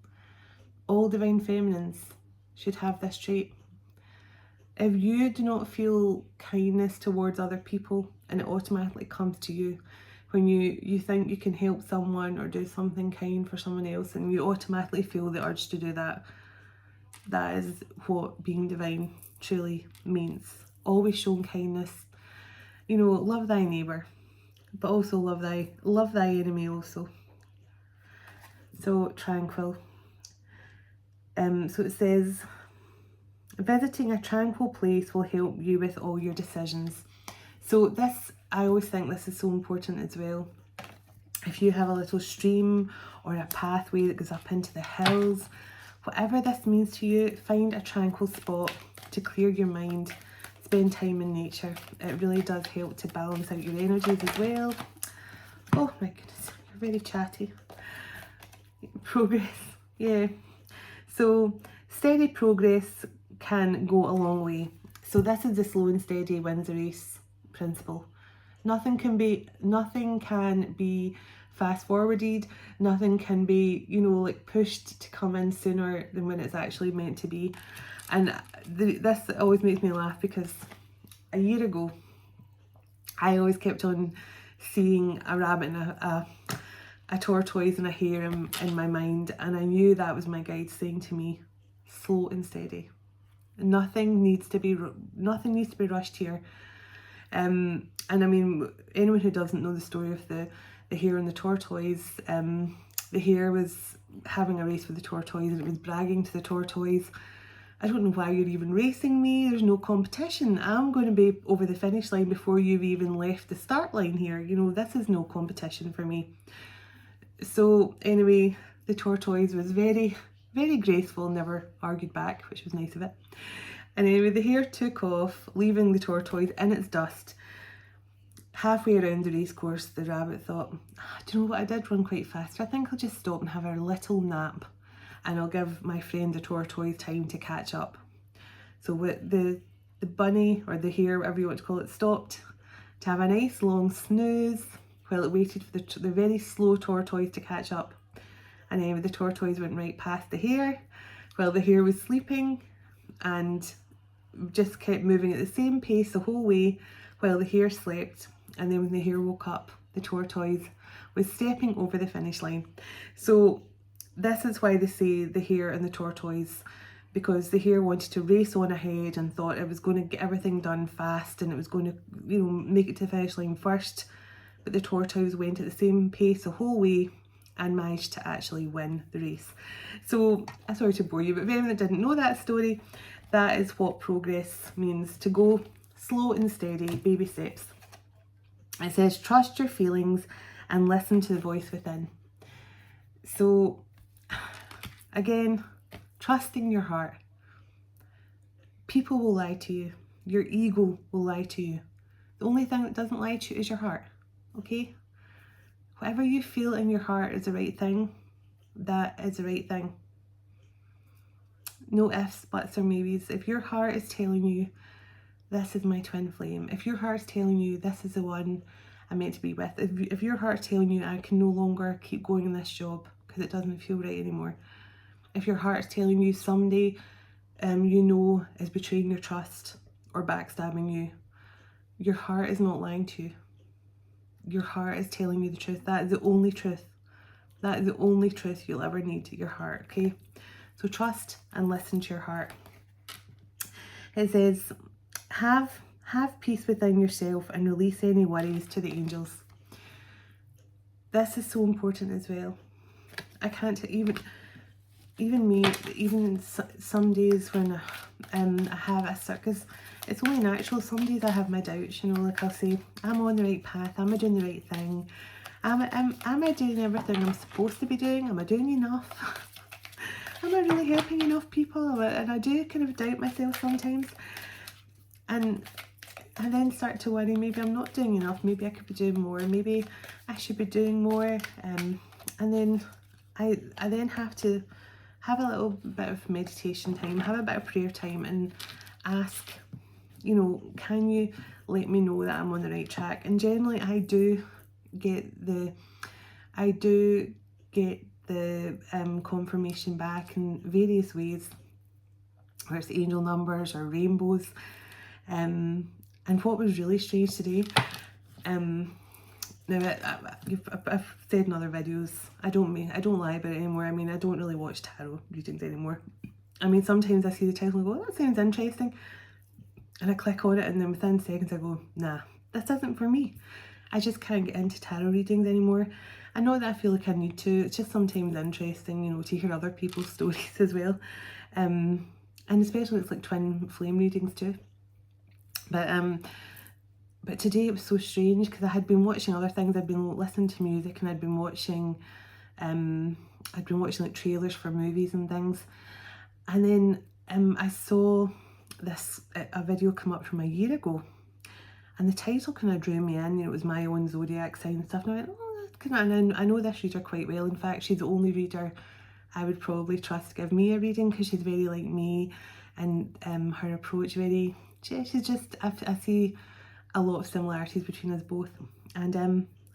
[SPEAKER 1] all divine feminines should have this trait. If you do not feel kindness towards other people, and it automatically comes to you, when you think you can help someone or do something kind for someone else, and you automatically feel the urge to do that, that is what being divine truly means. Always showing kindness. You know, love thy neighbour, but also love thy enemy also. So tranquil. So it says, visiting a tranquil place will help you with all your decisions. So this, I always think this is so important as well. If you have a little stream or a pathway that goes up into the hills, whatever this means to you, find a tranquil spot to clear your mind, spend time in nature. It really does help to balance out your energies as well. Oh my goodness, you're very chatty. Progress, yeah. So steady progress can go a long way. So this is the slow and steady wins the race principle. Nothing can be fast forwarded. Nothing can be, you know, like pushed to come in sooner than when it's actually meant to be. And this always makes me laugh, because a year ago I always kept on seeing a rabbit in a a tortoise and a hare in my mind, and I knew that was my guide saying to me, slow and steady. Nothing needs to be rushed here. And I mean, anyone who doesn't know the story of the hare and the tortoise, the hare was having a race with the tortoise, and it was bragging to the tortoise, I don't know why you're even racing me, there's no competition, I'm going to be over the finish line before you've even left the start line here, you know, this is no competition for me. So anyway, the tortoise was very, very graceful, never argued back, which was nice of it. And anyway, the hare took off, leaving the tortoise in its dust. Halfway around the race course, the rabbit thought, do you know what, I did run quite fast. I think I'll just stop and have a little nap, and I'll give my friend the tortoise time to catch up. So the bunny, or the hare, whatever you want to call it, stopped to have a nice long snooze while it waited for the very slow tortoise to catch up. And then the tortoise went right past the hare while the hare was sleeping, and just kept moving at the same pace the whole way while the hare slept. And then when the hare woke up, the tortoise was stepping over the finish line. So this is why they say the hare and the tortoise, because the hare wanted to race on ahead and thought it was going to get everything done fast and it was going to, you know, make it to the finish line first. But the tortoise went at the same pace the whole way and managed to actually win the race. So I'm sorry to bore you, but for anyone that didn't know that story, that is what progress means, to go slow and steady, baby steps. It says, trust your feelings and listen to the voice within. So again, trusting your heart. People will lie to you. Your ego will lie to you. The only thing that doesn't lie to you is your heart, okay? Whatever you feel in your heart is the right thing, that is the right thing. No ifs, buts or maybes. If your heart is telling you, this is my twin flame. If your heart's telling you, this is the one I'm meant to be with. If your heart's telling you, I can no longer keep going in this job because it doesn't feel right anymore. If your heart's telling you somebody you know is betraying your trust or backstabbing you, your heart is not lying to you. Your heart is telling you the truth. That is the only truth. That is the only truth you'll ever need, your heart, okay? So trust and listen to your heart. It says, have peace within yourself and release any worries to the angels. This is so important as well. I can't, even me, even some days when I have a start, because it's only natural, some days I have my doubts, you know, like I'll say, am I on the right path? Am I doing the right thing? Am I doing everything I'm supposed to be doing? Am I doing enough? Am I really helping enough people? And I do kind of doubt myself sometimes. And I then start to worry, maybe I'm not doing enough, maybe I could be doing more, maybe I should be doing more. And then I then have to have a little bit of meditation time, have a bit of prayer time, and ask, you know, can you let me know that I'm on the right track? And generally I do get the confirmation back in various ways, whether it's angel numbers or rainbows. And what was really strange today, now I've said in other videos, I don't lie about it anymore. I mean, I don't really watch tarot readings anymore. I mean, sometimes I see the title and go, oh, that sounds interesting, and I click on it, and then within seconds I go, nah, this isn't for me. I just can't get into tarot readings anymore. I know that I feel like I need to. It's just sometimes interesting, you know, to hear other people's stories as well, and especially it's like twin flame readings too. But today it was so strange because I had been watching other things. I'd been listening to music, and I'd been watching like trailers for movies and things. And then I saw a video come up from a year ago, and the title kind of drew me in. You know, it was my own zodiac sign and stuff. And I went, oh, that's kind of. And I know this reader quite well. In fact, she's the only reader I would probably trust to give me a reading, because she's very like me, and her approach very. She's just, I see a lot of similarities between us both, and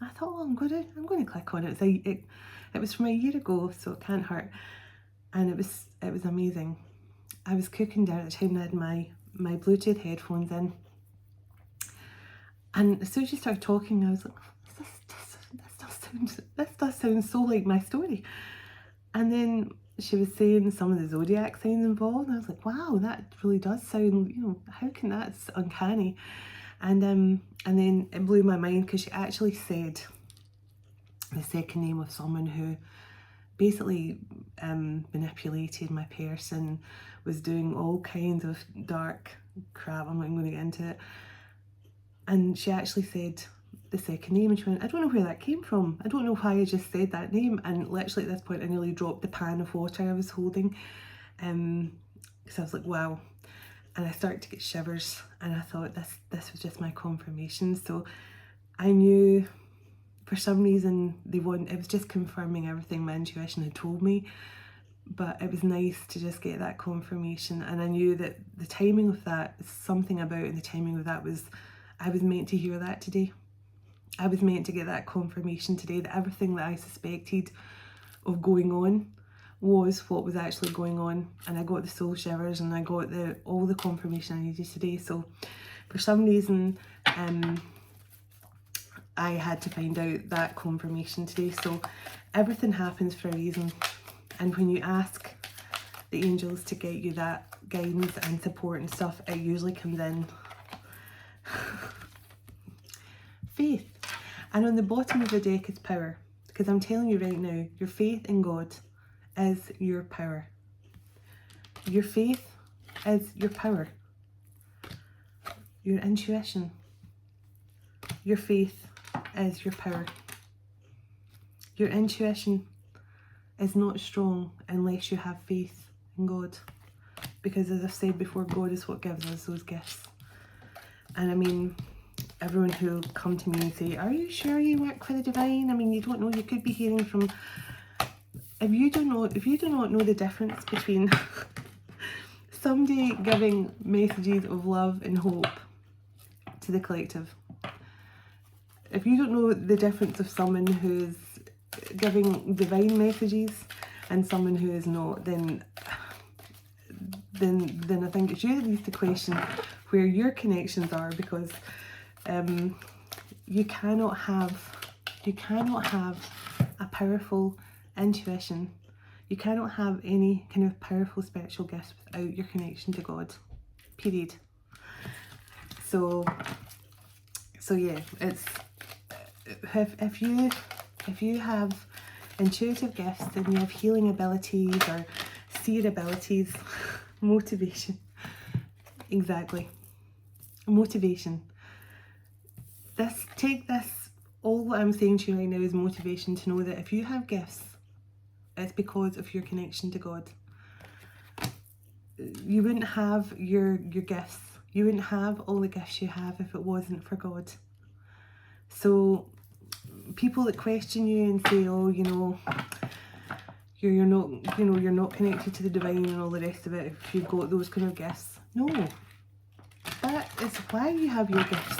[SPEAKER 1] I thought, oh, I'm going to click on it. It was from a year ago, so it can't hurt, and it was amazing. I was cooking dinner at the time, and I had my Bluetooth headphones in, and as soon as she started talking, I was like, this does does sound so like my story. And then she was saying some of the zodiac signs involved, and I was like, wow, that really does sound, you know, how can that's uncanny? And then it blew my mind because she actually said the second name of someone who basically manipulated my person, was doing all kinds of dark crap. I'm not going to get into it. And she actually said the second name, and she went, I don't know where that came from. I don't know why I just said that name. And literally at this point I nearly dropped the pan of water I was holding, because I was like, wow. And I started to get shivers, and I thought this was just my confirmation. So I knew for some reason it was just confirming everything my intuition had told me. But it was nice to just get that confirmation, and I knew that the timing of that, something about in the timing of that was, I was meant to hear that today. I was meant to get that confirmation today that everything that I suspected of going on was what was actually going on. And I got the soul shivers, and I got all the confirmation I needed today. So for some reason, I had to find out that confirmation today. So everything happens for a reason. And when you ask the angels to get you that guidance and support and stuff, it usually comes in. Faith. And on the bottom of the deck is power. Because I'm telling you right now, your faith in God is your power. Your faith is your power. Your intuition. Your faith is your power. Your intuition is not strong unless you have faith in God. Because as I've said before, God is what gives us those gifts. And I mean, everyone who come to me and say, are you sure you work for the divine? I mean, you don't know, you could be hearing from, if you do not know the difference between somebody giving messages of love and hope to the collective, if you don't know the difference of someone who's giving divine messages and someone who is not, then I think it's you that needs to question where your connections are, because you cannot have a powerful intuition. You cannot have any kind of powerful spiritual gifts without your connection to God. Period. So yeah, it's if you have intuitive gifts, then you have healing abilities or seer abilities. Motivation. Exactly. Motivation. Take this, all what I'm saying to you right now is motivation to know that if you have gifts, it's because of your connection to God. You wouldn't have your gifts. You wouldn't have all the gifts you have if it wasn't for God. So people that question you and say, oh, you know, you're not connected to the divine and all the rest of it if you've got those kind of gifts. No, that is why you have your gifts.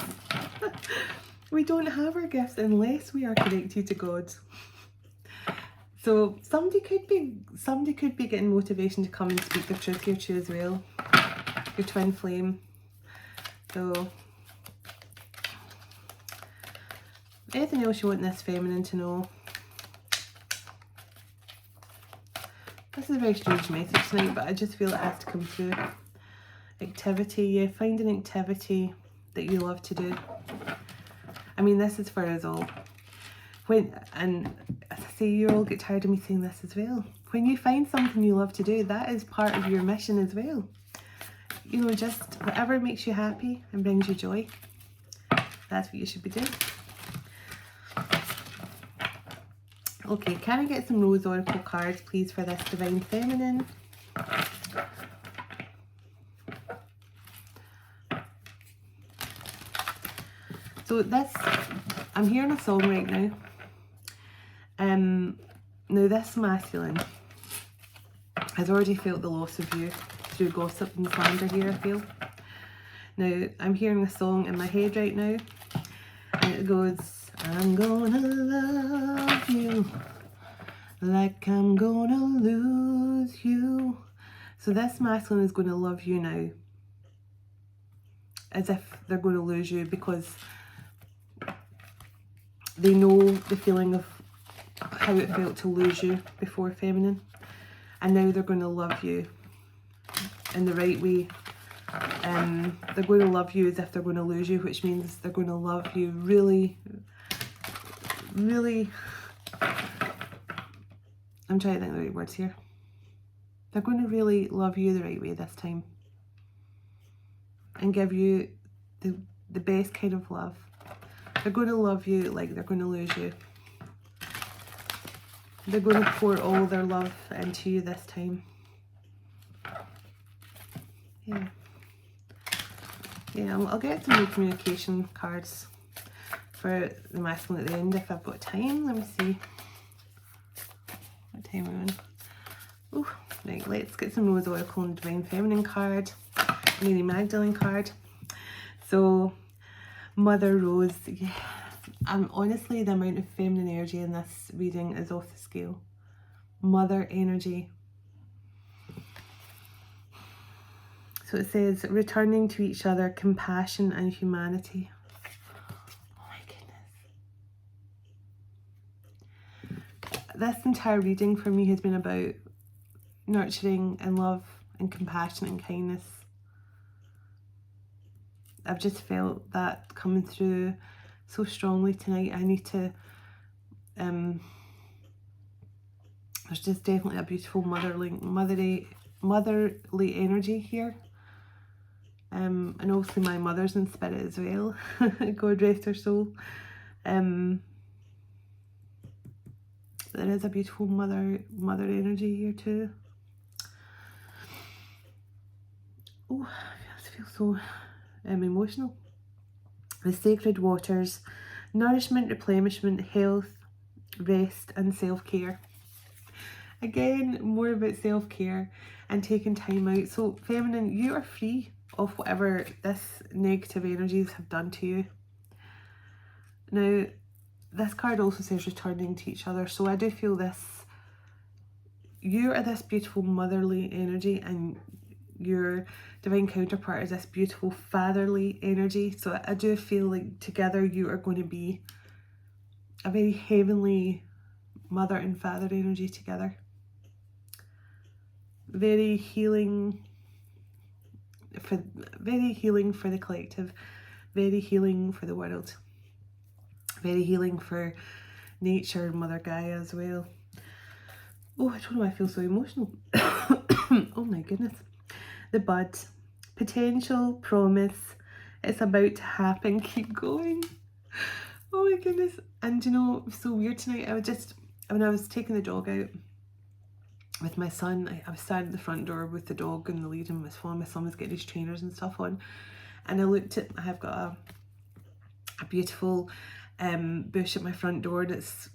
[SPEAKER 1] We don't have our gifts unless we are connected to God. So somebody could be getting motivation to come and speak the truth here too as well. Your twin flame. So anything else you want this feminine to know? This is a very strange message tonight, but I just feel it has to come through. Activity, yeah, find an activity that you love to do. I mean, this is for us all. And as I say, you all get tired of me saying this as well. When you find something you love to do, that is part of your mission as well. You know, just whatever makes you happy and brings you joy, that's what you should be doing. Okay, can I get some Rose Oracle cards, please, for this Divine Feminine? So this, I'm hearing a song right now. Now this masculine has already felt the loss of you through gossip and slander here, I feel. Now, I'm hearing a song in my head right now, and it goes, I'm gonna love you like I'm gonna lose you. So this masculine is going to love you now as if they're going to lose you, because they know the feeling of how it felt to lose you before, feminine. And now they're going to love you in the right way. They're going to love you as if they're going to lose you, which means they're going to love you really, really, I'm trying to think of the right words here. They're going to really love you the right way this time and give you the best kind of love. They're going to love you like they're going to lose you. They're going to pour all their love into you this time. Yeah. Yeah, I'll get some more communication cards for the masculine at the end if I've got time. Let me see. What time are we on? Oh, right, let's get some Rose Oracle and Divine Feminine card. Mary Magdalene card. So, Mother Rose. Yeah. Honestly, the amount of feminine energy in this reading is off the scale. Mother energy. So it says, returning to each other, compassion and humanity. Oh my goodness. This entire reading for me has been about nurturing and love and compassion and kindness. I've just felt that coming through so strongly tonight. I need to, there's just definitely a beautiful motherly energy here. And also my mother's in spirit as well. God rest her soul. There is a beautiful mother energy here too. Oh, I feel so emotional. The sacred waters, nourishment, replenishment, health, rest and self-care. Again, more about self-care and taking time out. So feminine, you are free of whatever this negative energies have done to you. Now, this card also says returning to each other. So I do feel this, you are this beautiful motherly energy and your divine counterpart is this beautiful fatherly energy. So I do feel like together you are going to be a very heavenly mother and father energy together. Very healing for the collective, very healing for the world, very healing for nature and Mother Gaia as well. Oh, I don't know why I feel so emotional. Oh my goodness. The bud, potential, promise, it's about to happen, keep going. Oh my goodness. And you know, it was so weird tonight. When I was taking the dog out with my son, I was standing at the front door with the dog and the lead and was following. My son was getting his trainers and stuff on, and I looked at, I've got a beautiful bush at my front door, and it's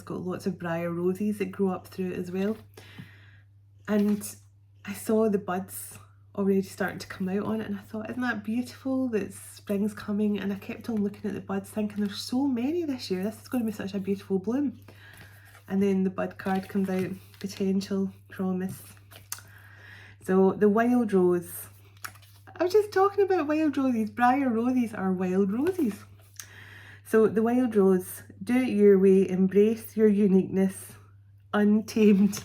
[SPEAKER 1] got lots of briar roses that grow up through it as well, and I saw the buds already starting to come out on it, and I thought, isn't that beautiful that spring's coming? And I kept on looking at the buds thinking, there's so many this year, this is going to be such a beautiful bloom. And then the bud card comes out, potential, promise. So the wild rose, I was just talking about wild roses. Briar roses are wild roses. So the wild rose, do it your way, embrace your uniqueness, untamed.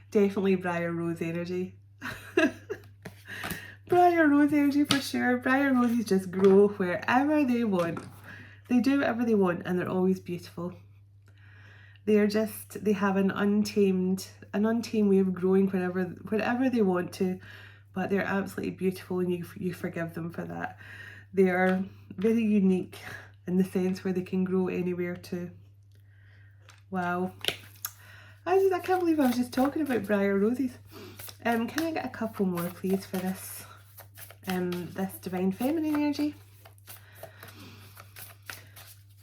[SPEAKER 1] Definitely briar rose energy. Briar rose energy for sure. Briar roses just grow wherever they want. They do whatever they want and they're always beautiful. They have an untamed way of growing wherever they want to, but they're absolutely beautiful and you forgive them for that. They are very unique in the sense where they can grow anywhere too. Wow. I can't believe I was just talking about briar roses. Can I get a couple more please for this divine feminine energy?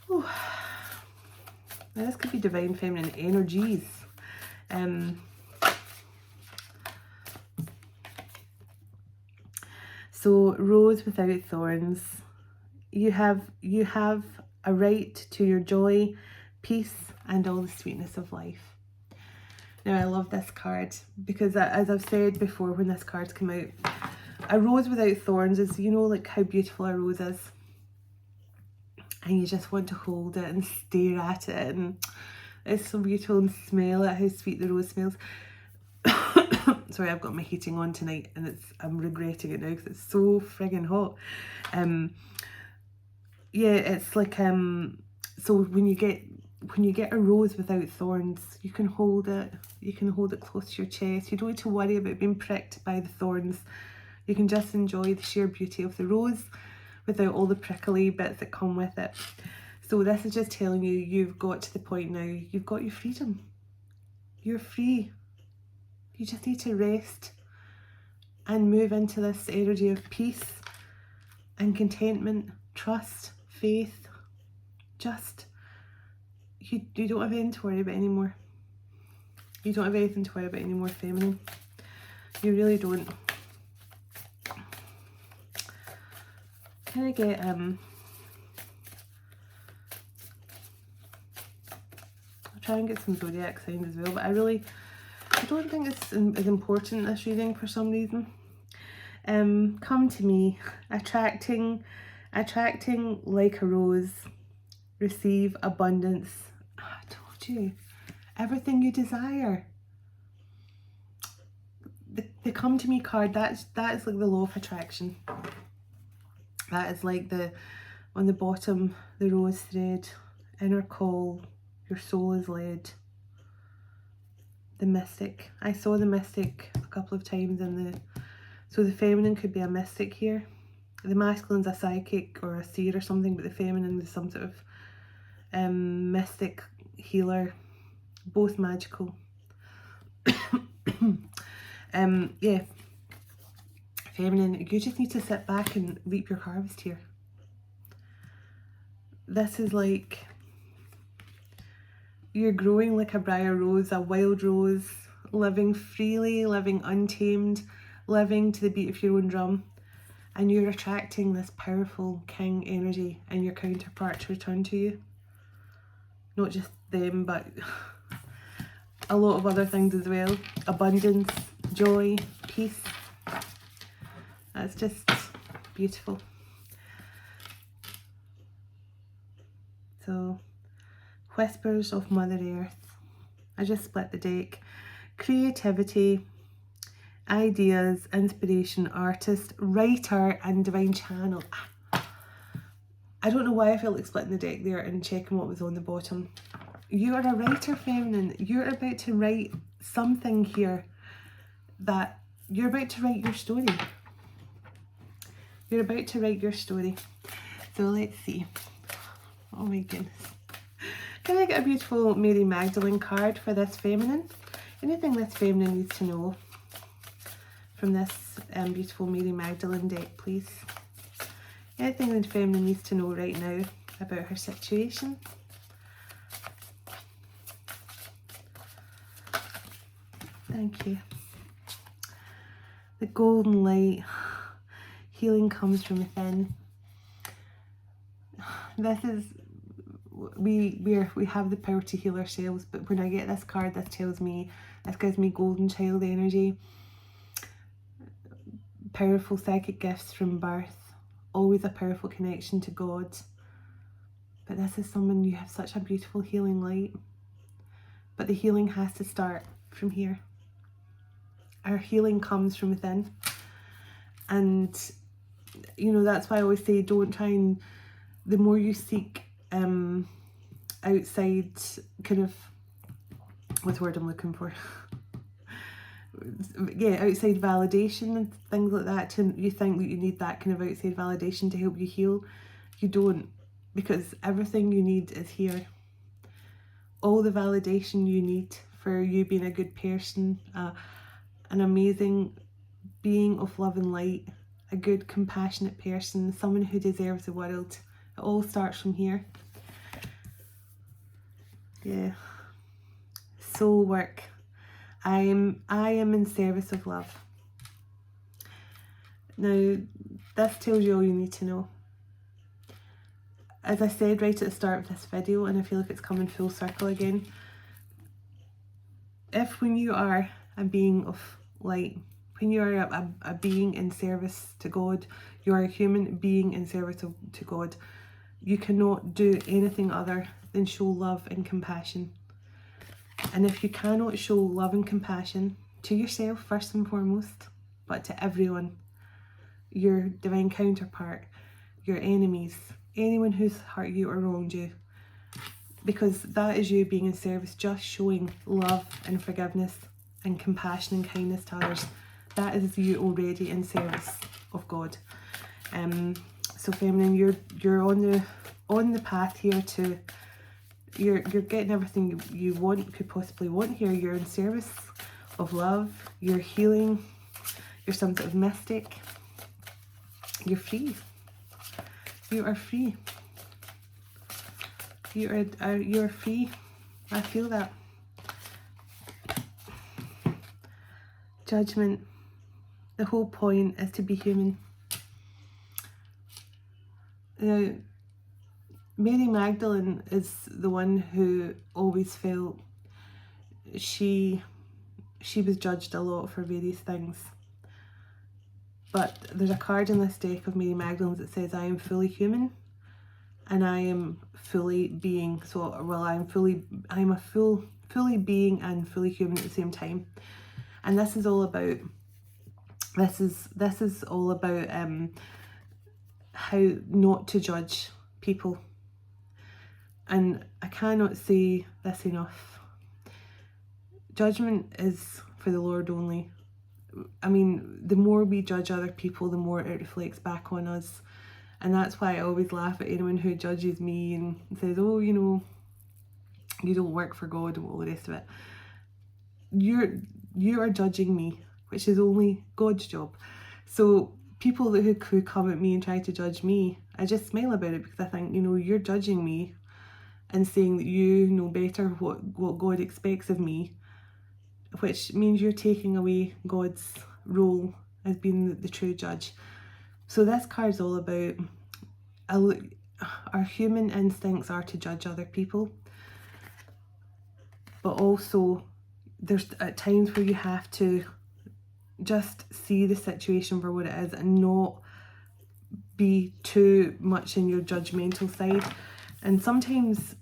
[SPEAKER 1] Oh. Now this could be divine feminine energies. So rose without thorns. You have a right to your joy, peace, and all the sweetness of life. Now I love this card because as I've said before when this card's come out, a rose without thorns is, you know, like how beautiful a rose is. And you just want to hold it and stare at it, and It's so beautiful, and smell it, how sweet the rose smells. Sorry, I've got my heating on tonight and I'm regretting it now because it's so friggin' hot. Yeah, it's like so when you get a rose without thorns, you can hold it close to your chest. You don't need to worry about being pricked by the thorns. You can just enjoy the sheer beauty of the rose without all the prickly bits that come with it. So this is just telling you, you've got to the point now, you've got your freedom. You're free. You just need to rest and move into this energy of peace and contentment, trust, faith. Just, you don't have anything to worry about anymore. You don't have anything to worry about anymore, feminine. You really don't. Can I get I'll try and get some zodiac signs as well, but I don't think it's as important, this reading, for some reason. Come to me, attracting like a rose, receive abundance. I told you, everything you desire. The come to me card, that is like the law of attraction. That is like on the bottom, the rose thread, inner call, your soul is led. The mystic. I saw the mystic a couple of times so the feminine could be a mystic here. The masculine's a psychic or a seer or something, but the feminine is some sort of mystic healer, both magical. Yeah, feminine, you just need to sit back and reap your harvest here. This is like you're growing like a briar rose, a wild rose, living freely, living untamed, living to the beat of your own drum, and you're attracting this powerful king energy and your counterpart to return to you. Not just them, but a lot of other things as well. Abundance, joy, peace. That's just beautiful. So, Whispers of Mother Earth. I just split the deck. Creativity, ideas, inspiration, artist, writer, and divine channel. I don't know why I felt like splitting the deck there and checking what was on the bottom. You are a writer, feminine. You're about to write something here that you're about to write your story. You're about to write your story. So let's see. Oh my goodness. Can I get a beautiful Mary Magdalene card for this feminine? Anything this feminine needs to know from this beautiful Mary Magdalene deck, please? Anything that feminine needs to know right now about her situation? Thank you. The golden light. Healing comes from within. This is, we have the power to heal ourselves, but when I get this card, this gives me golden child energy. Powerful psychic gifts from birth. Always a powerful connection to God. But this is someone, you have such a beautiful healing light. But the healing has to start from here. Our healing comes from within. And, you know, that's why I always say, don't try and, the more you seek outside, kind of, what's the word I'm looking for? Yeah, outside validation and things like that, you think that you need that kind of outside validation to help you heal. You don't, because everything you need is here. All the validation you need for you being a good person, an amazing being of love and light, a good compassionate person, someone who deserves the world. It all starts from here. Yeah. Soul work. I am in service of love. Now, this tells you all you need to know. As I said right at the start of this video, and I feel like it's coming full circle again, if when you are a being of light, when you are a being in service to God, you are a human being in service to God, you cannot do anything other than show love and compassion. And if you cannot show love and compassion to yourself first and foremost, but to everyone, your divine counterpart, your enemies, anyone who's hurt you or wronged you, because that is you being in service, just showing love and forgiveness and compassion and kindness to others. That is you already in service of God. So feminine, you're on the path here to, you're getting everything you could possibly want here. You're in service of love, you're healing, you're some sort of mystic, you're free. You are free. You're free. I feel that. Judgment. The whole point is to be human. Now, Mary Magdalene is the one who always felt she was judged a lot for various things. But there's a card in this deck of Mary Magdalene's that says, I am fully human and I am fully being. So, well, I'm fully being and fully human at the same time. And this is all about, this is all about how not to judge people. And I cannot say this enough. Judgment is for the Lord only. I mean, the more we judge other people, the more it reflects back on us. And that's why I always laugh at anyone who judges me and says, oh, you know, you don't work for God and all the rest of it. You are judging me, which is only God's job. So people who come at me and try to judge me, I just smile about it, because I think, you know, you're judging me and saying that you know better what God expects of me, which means you're taking away God's role as being the true judge. So this card's all about our human instincts are to judge other people, but also there's at times where you have to just see the situation for what it is and not be too much in your judgmental side. And sometimes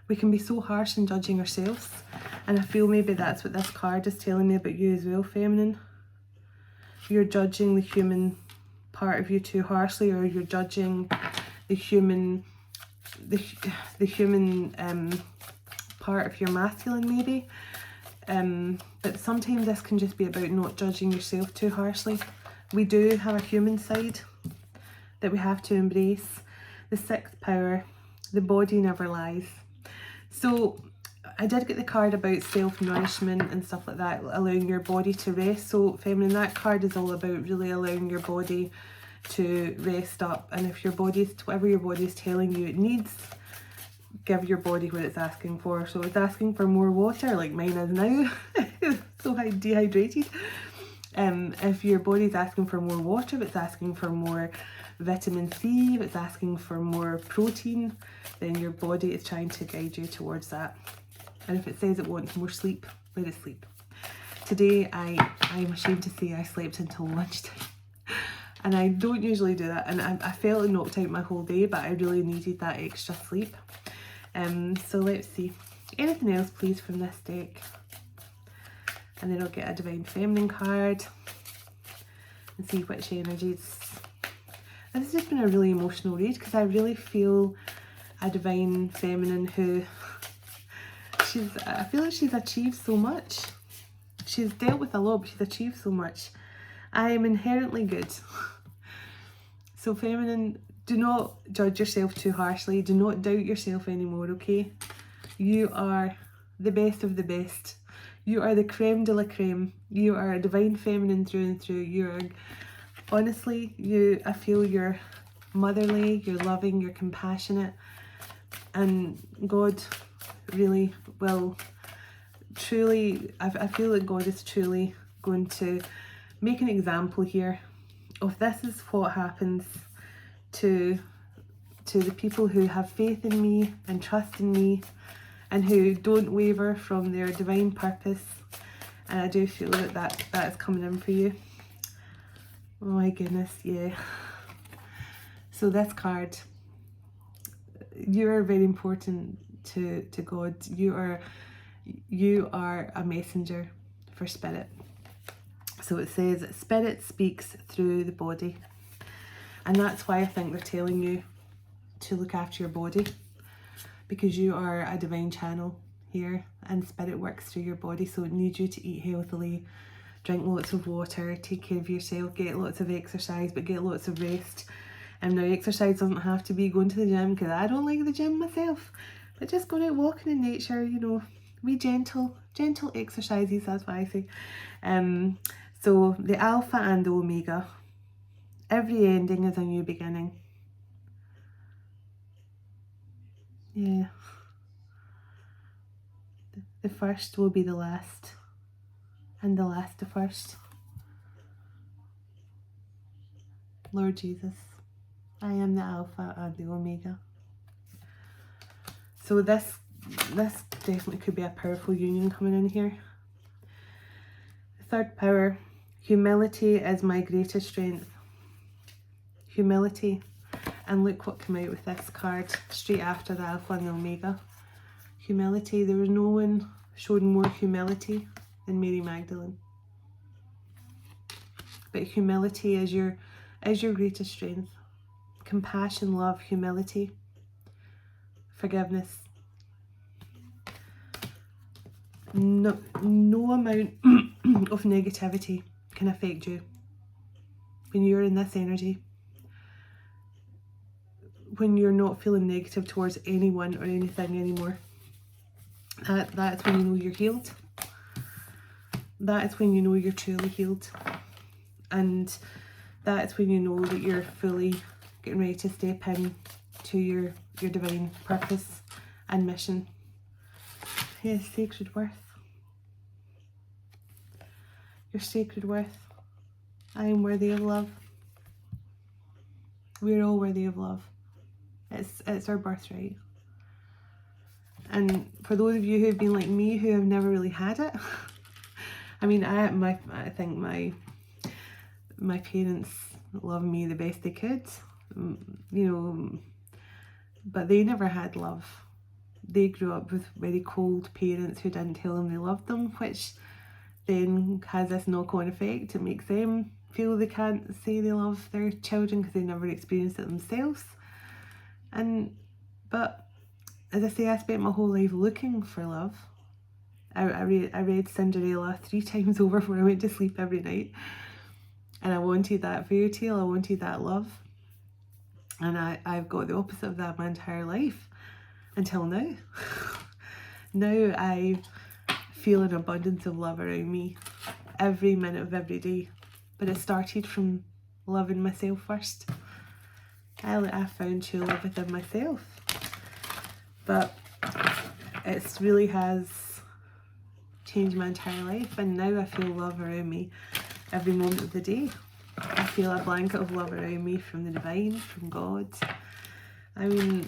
[SPEAKER 1] we can be so harsh in judging ourselves, and I feel maybe that's what this card is telling me about you as well, feminine. You're judging the human part of you too harshly, or you're judging the human part of your masculine maybe. But sometimes this can just be about not judging yourself too harshly. We do have a human side that we have to embrace. The sixth power, the body never lies. So I did get the card about self-nourishment and stuff like that, allowing your body to rest. So feminine, that card is all about really allowing your body to rest up. And if whatever your body is telling you it needs, give your body what it's asking for. So it's asking for more water, like mine is now. So dehydrated. If your body's asking for more water, if it's asking for more vitamin C, if it's asking for more protein, then your body is trying to guide you towards that. And if it says it wants more sleep, let it sleep. Today, I'm ashamed to say I slept until lunchtime. And I don't usually do that. And I felt knocked out my whole day, but I really needed that extra sleep. So let's see. Anything else, please, from this deck? And then I'll get a Divine Feminine card and see which energies. This has just been a really emotional read, because I really feel a Divine Feminine who I feel like she's achieved so much. She's dealt with a lot, but she's achieved so much. I am inherently good. So feminine, do not judge yourself too harshly. Do not doubt yourself anymore, okay? You are the best of the best. You are the creme de la creme. You are a Divine Feminine through and through. You are, honestly, I feel you're motherly, you're loving, you're compassionate, and God really will truly, I feel that God is truly going to make an example here of this is what happens to the people who have faith in me and trust in me and who don't waver from their divine purpose. And I do feel that is coming in for you. Oh my goodness, yeah. So this card, you're very important to God. You are a messenger for spirit. So it says spirit speaks through the body, and that's why I think they're telling you to look after your body, because you are a divine channel here and spirit works through your body. So it needs you to eat healthily, drink lots of water, take care of yourself, get lots of exercise, but get lots of rest. And now exercise doesn't have to be going to the gym, because I don't like the gym myself, but just going out walking in nature, you know, we gentle exercises, that's what I say. So the Alpha and the Omega, every ending is a new beginning. Yeah. The first will be the last, and the last the first. Lord Jesus, I am the Alpha and the Omega. So this definitely could be a powerful union coming in here. The third power, humility is my greatest strength. Humility. And look what came out with this card straight after the Alpha and the Omega. Humility. There was no one showed more humility than Mary Magdalene. But humility is your greatest strength. Compassion, love, humility, forgiveness. No amount of negativity can affect you when you're in this energy. When you're not feeling negative towards anyone or anything anymore. That's when you know you're healed. That is when you know you're truly healed. And that's when you know that you're fully getting ready to step in to your divine purpose and mission. Yes, sacred worth. Your sacred worth. I am worthy of love. We're all worthy of love. It's our birthright. And for those of you who've been like me, who have never really had it, I mean, I think my parents loved me the best they could, you know, but they never had love. They grew up with very cold parents who didn't tell them they loved them, which then has this knock-on effect. It makes them feel they can't say they love their children because they never experienced it themselves. But as I say, I spent my whole life looking for love. I read Cinderella 3 times over before I went to sleep every night. And I wanted that fairy tale, I wanted that love. And I've got the opposite of that my entire life. Until now. Now I feel an abundance of love around me every minute of every day. But it started from loving myself first. I found true love within myself. But it really has changed my entire life, and now I feel love around me every moment of the day. I feel a blanket of love around me from the divine, from God. I mean,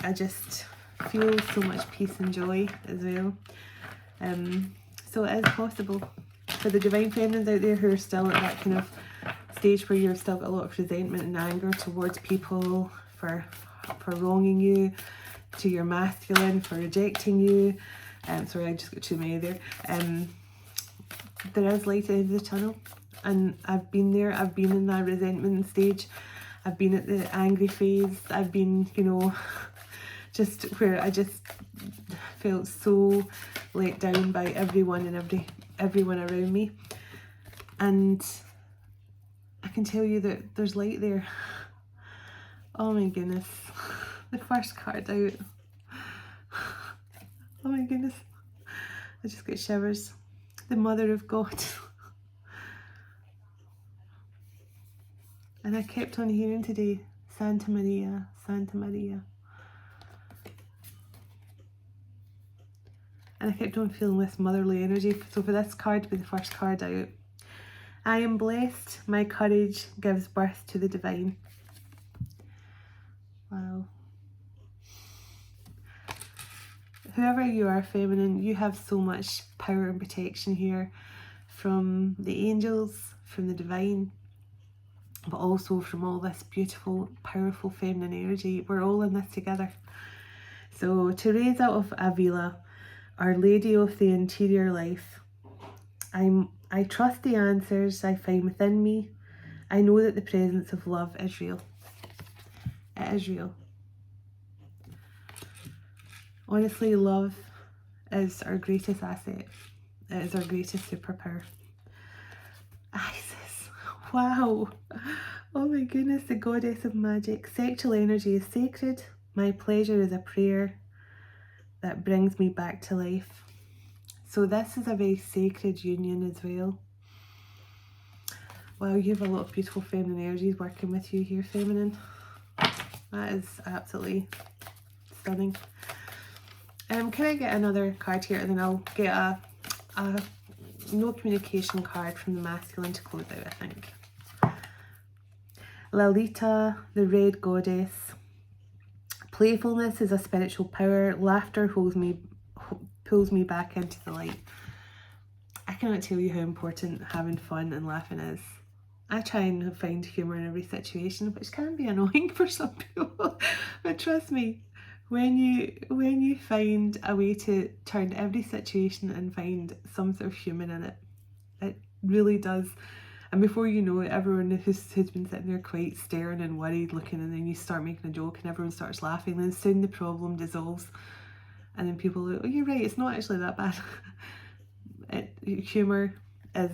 [SPEAKER 1] I just feel so much peace and joy as well. So it is possible. For the divine feminines out there who are still at that kind of stage where you've still got a lot of resentment and anger towards people for wronging you, to your masculine for rejecting you. Sorry, I just got too many there. There is light at the end of the tunnel, and I've been there. I've been in that resentment stage. I've been at the angry phase. I've been, you know, just where I just felt so let down by everyone and everyone around me. And I can tell you that there's light there. Oh my goodness. The first card out. Oh my goodness. I just got shivers. The Mother of God. And I kept on hearing today, Santa Maria, Santa Maria. And I kept on feeling this motherly energy. So for this card to be the first card out, I am blessed, my courage gives birth to the divine. Wow. Whoever you are, feminine, you have so much power and protection here from the angels, from the divine. but also from all this beautiful, powerful feminine energy. We're all in this together. So Teresa of Avila, Our Lady of the Interior Life. I trust the answers I find within me. I know that the presence of love is real. It is real. Honestly, love is our greatest asset. It is our greatest superpower. Isis. Wow. Oh my goodness, the goddess of magic. Sexual energy is sacred. My pleasure is a prayer that brings me back to life. So this is a very sacred union as well. Wow, you have a lot of beautiful feminine energies working with you here, feminine. That is absolutely stunning. Can I get another card here, and then I'll get a no communication card from the masculine to close out, I think. Lalita, the red goddess. Playfulness is a spiritual power. Laughter pulls me back into the light. I cannot tell you how important having fun and laughing is. I try and find humour in every situation, which can be annoying for some people. But trust me, when you find a way to turn every situation and find some sort of humour in it, it really does. And before you know it, everyone who's been sitting there quite staring and worried looking, and then you start making a joke and everyone starts laughing, then soon the problem dissolves. And then people are like, oh, you're right, it's not actually that bad. Humour is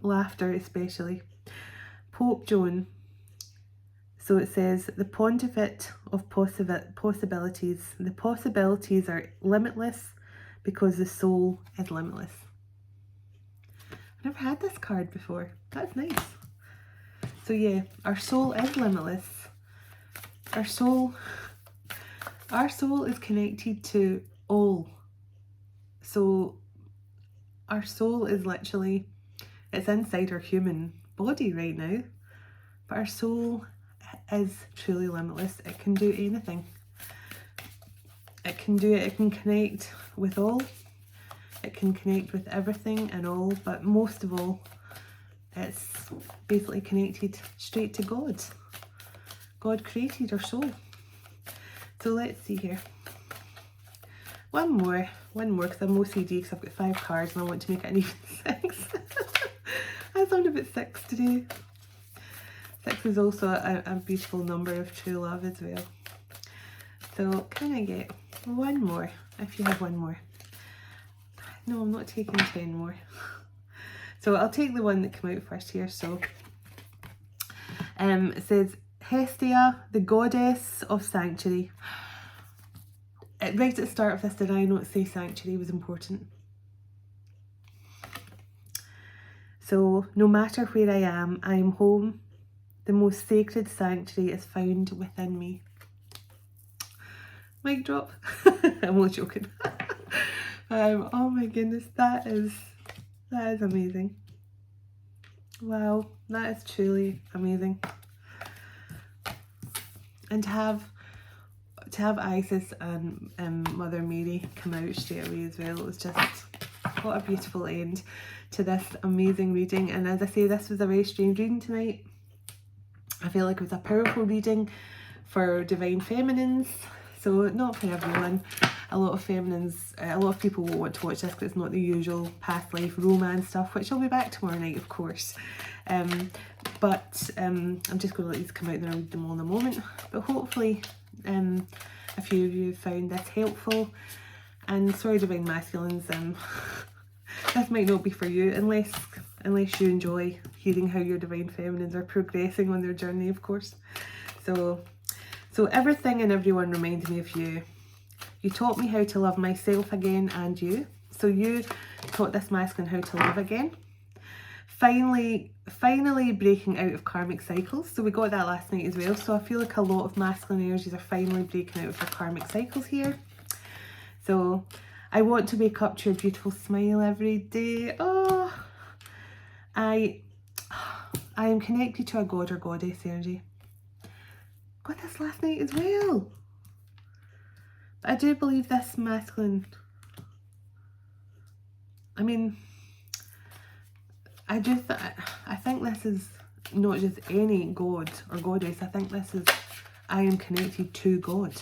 [SPEAKER 1] laughter, especially. Pope Joan. So it says, the pontificate of possibilities. The possibilities are limitless because the soul is limitless. I've never had this card before. That's nice. So yeah, our soul is limitless. Our soul is connected to all. So our soul is literally, it's inside our human body right now, but our soul is truly limitless. It can do anything. It can connect with all. It can connect with everything and all, but most of all, it's basically connected straight to God. God created our soul. So let's see here. One more, because I'm OCD, because I've got 5 cards and I want to make it an even 6. I was on about 6 today. 6 is also a beautiful number of true love as well. So can I get one more, if you have one more? No, I'm not taking 10 more. So I'll take the one that came out first here. So it says, Hestia, the goddess of sanctuary. Right at the start of this, did I not say sanctuary was important? So no matter where I am home. The most sacred sanctuary is found within me. Mic drop. I'm only joking. Oh my goodness, that is amazing. Wow, that is truly amazing. And to have Isis and Mother Mary come out straight away as well, it was just what a beautiful end to this amazing reading. And as I say, this was a very strange reading tonight. I feel like it was a powerful reading for divine feminines, so not for everyone. A lot of people will want to watch this because it's not the usual past life romance stuff, which I'll be back tomorrow night, of course. But I'm just going to let these come out and I'll read them all in a moment. But hopefully a few of you found this helpful. And sorry, divine masculines, this might not be for you unless you enjoy hearing how your divine feminines are progressing on their journey, of course. So everything and everyone reminds me of you. You taught me how to love myself again, and you. So you taught this masculine how to love again. Finally breaking out of karmic cycles. So we got that last night as well. So I feel like a lot of masculine energies are finally breaking out of their karmic cycles here. So I want to wake up to your beautiful smile every day. Oh, I am connected to a god or goddess energy. Got this last night as well. But I do believe this masculine, I mean, I think this is not just any god or goddess. I think this is, I am connected to God.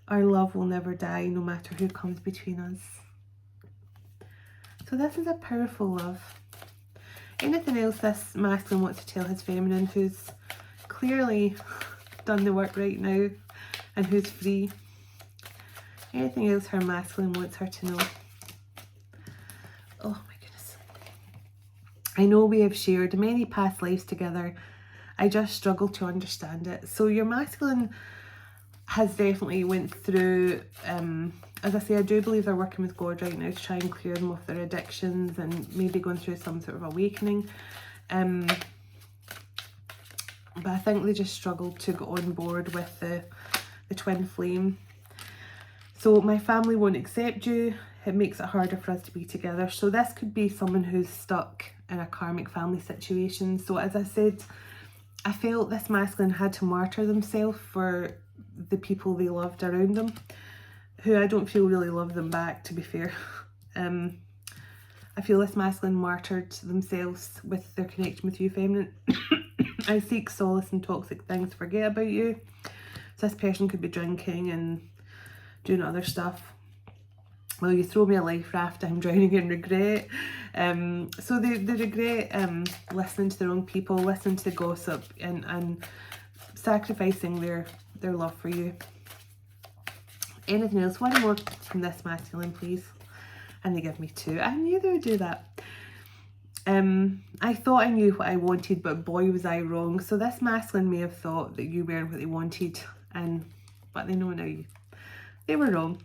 [SPEAKER 1] Our love will never die, no matter who comes between us. So this is a powerful love. Anything else this masculine wants to tell his feminine, who's clearly done the work right now and who's free? Anything else her masculine wants her to know? Oh my goodness. I know we have shared many past lives together. I just struggle to understand it. So your masculine has definitely went through, as I say, I do believe they're working with God right now to try and clear them of their addictions and maybe going through some sort of awakening. But I think they just struggled to get on board with the twin flame. So my family won't accept you. It makes it harder for us to be together. So this could be someone who's stuck in a karmic family situation. So as I said, I felt this masculine had to martyr themselves for the people they loved around them, who I don't feel really love them back, to be fair. I feel this masculine martyred themselves with their connection with you, feminine. I seek solace in toxic things, forget about you. So this person could be drinking and doing other stuff. Well, you throw me a life raft, I'm drowning in regret. So they regret listening to the wrong people, listening to the gossip, and sacrificing their love for you. Anything else? One more from this masculine, please. And they give me 2. I knew they would do that. I thought I knew what I wanted, but boy was I wrong. So this masculine may have thought that you weren't what they wanted, but they know now they were wrong.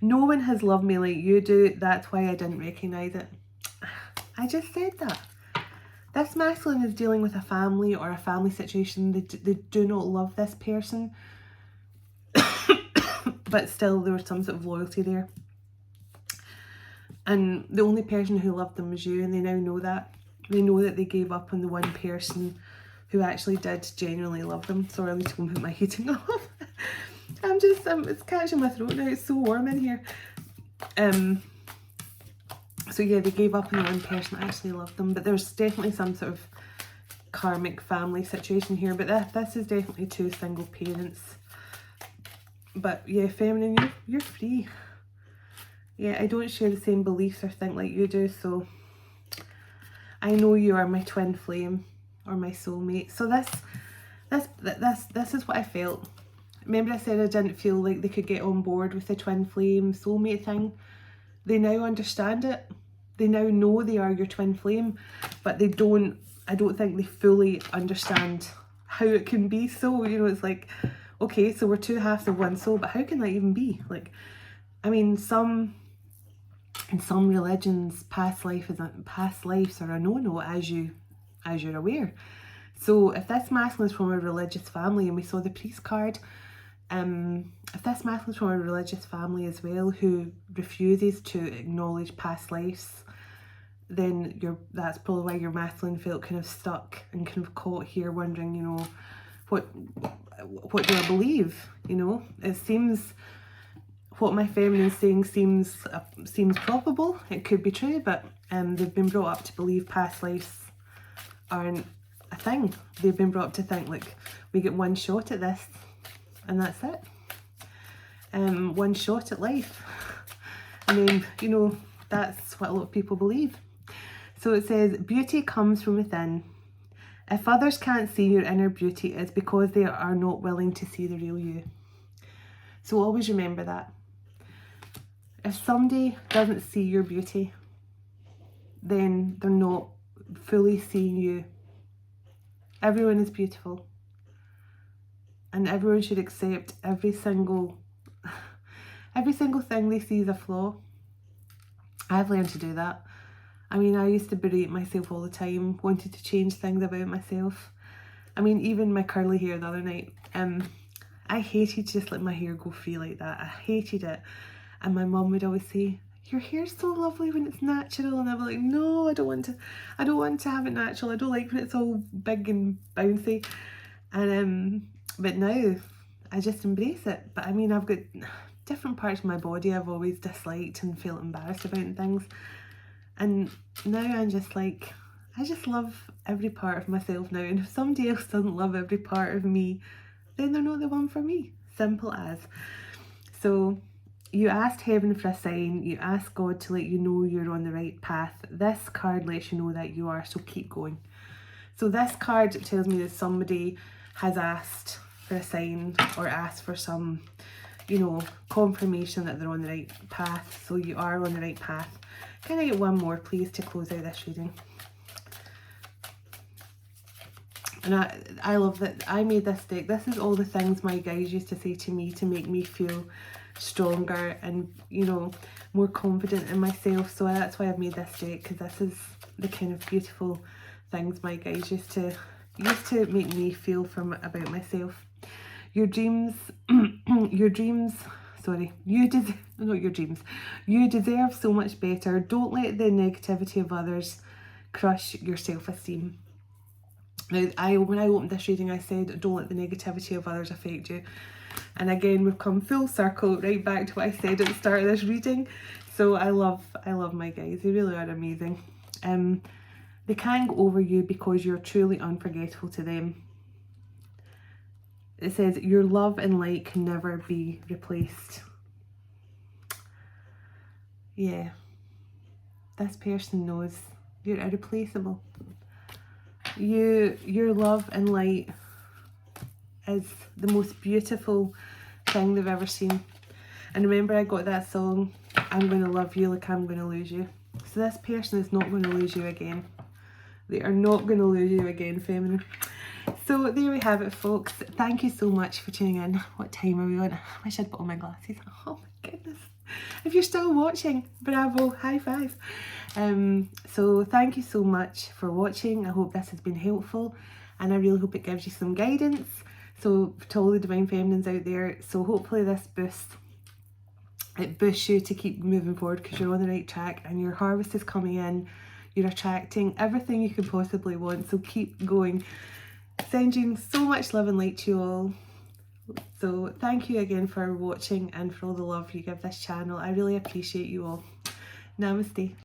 [SPEAKER 1] No one has loved me like you do. That's why I didn't recognise it. I just said that. This masculine is dealing with a family or a family situation. They do not love this person. But still there was some sort of loyalty there. And the only person who loved them was you, and they now know that. They know that they gave up on the one person who actually did genuinely love them. Sorry, I need to go and put my heating off. It's catching my throat now, it's so warm in here. So yeah, they gave up on the one person that actually loved them, but there's definitely some sort of karmic family situation here, but this is definitely 2 single parents. But yeah, feminine, you're free. Yeah, I don't share the same beliefs or think like you do, so I know you are my twin flame or my soulmate. So this is what I felt. Remember I said I didn't feel like they could get on board with the twin flame soulmate thing? They now understand it. They now know they are your twin flame, but I don't think they fully understand how it can be so. You know, it's like, okay, so we're 2 halves of one soul, but how can that even be? Like, I mean, in some religions, past lives are a no-no, as you're aware. So if this masculine is from a religious family, and we saw the priest card, if this masculine is from a religious family as well, who refuses to acknowledge past lives, then that's probably why your masculine felt kind of stuck and kind of caught here, wondering, you know, what do I believe? You know, it seems what my feminine is saying seems probable. It could be true, but they've been brought up to believe past lives aren't a thing. They've been brought up to think, like, we get one shot at this and that's it. One shot at life. I mean, you know, that's what a lot of people believe. So it says, beauty comes from within. If others can't see your inner beauty, it's because they are not willing to see the real you. So always remember that. If somebody doesn't see your beauty, then they're not fully seeing you. Everyone is beautiful. And everyone should accept every single thing they see as a flaw. I've learned to do that. I mean, I used to berate myself all the time, wanted to change things about myself. I mean, even my curly hair the other night. I hated to just let my hair go free like that. I hated it. And my mum would always say, your hair's so lovely when it's natural. And I'd be like, no, I don't want to have it natural. I don't like when it's all big and bouncy. And but now I just embrace it. But I mean, I've got different parts of my body I've always disliked and felt embarrassed about and things. And now I'm just like, I just love every part of myself now. And if somebody else doesn't love every part of me, then they're not the one for me. Simple as. So you asked heaven for a sign. You asked God to let you know you're on the right path. This card lets you know that you are, so keep going. So this card tells me that somebody has asked for a sign or asked for some, you know, confirmation that they're on the right path. So you are on the right path. Can I get one more, please, to close out this reading? And I love that I made this deck. This is all the things my guides used to say to me to make me feel stronger and, you know, more confident in myself. So that's why I've made this deck, because this is the kind of beautiful things my guides used to make me feel about myself. Your dreams, your dreams, sorry, you deserve so much better. Don't let the negativity of others crush your self-esteem. Now, when I opened this reading, I said, don't let the negativity of others affect you. And again, we've come full circle right back to what I said at the start of this reading. So I love my guys. They really are amazing. They can't go over you because you're truly unforgettable to them. It says, your love and light can never be replaced. Yeah. This person knows you're irreplaceable. Your love and light is the most beautiful thing they've ever seen. And remember, I got that song, I'm going to love you like I'm going to lose you. So this person is not going to lose you again. They are not going to lose you again, feminine. So there we have it, folks. Thank you so much for tuning in. What time are we on? I wish I'd put on my glasses. Oh my goodness. If you're still watching, bravo, high five. So thank you so much for watching. I hope this has been helpful, and I really hope it gives you some guidance. So to all the divine feminines out there, so hopefully this boosts you to keep moving forward, because you're on the right track and your harvest is coming in. You're attracting everything you could possibly want, so keep going. Sending so much love and light to you all. So thank you again for watching and for all the love you give this channel. I really appreciate you all. Namaste.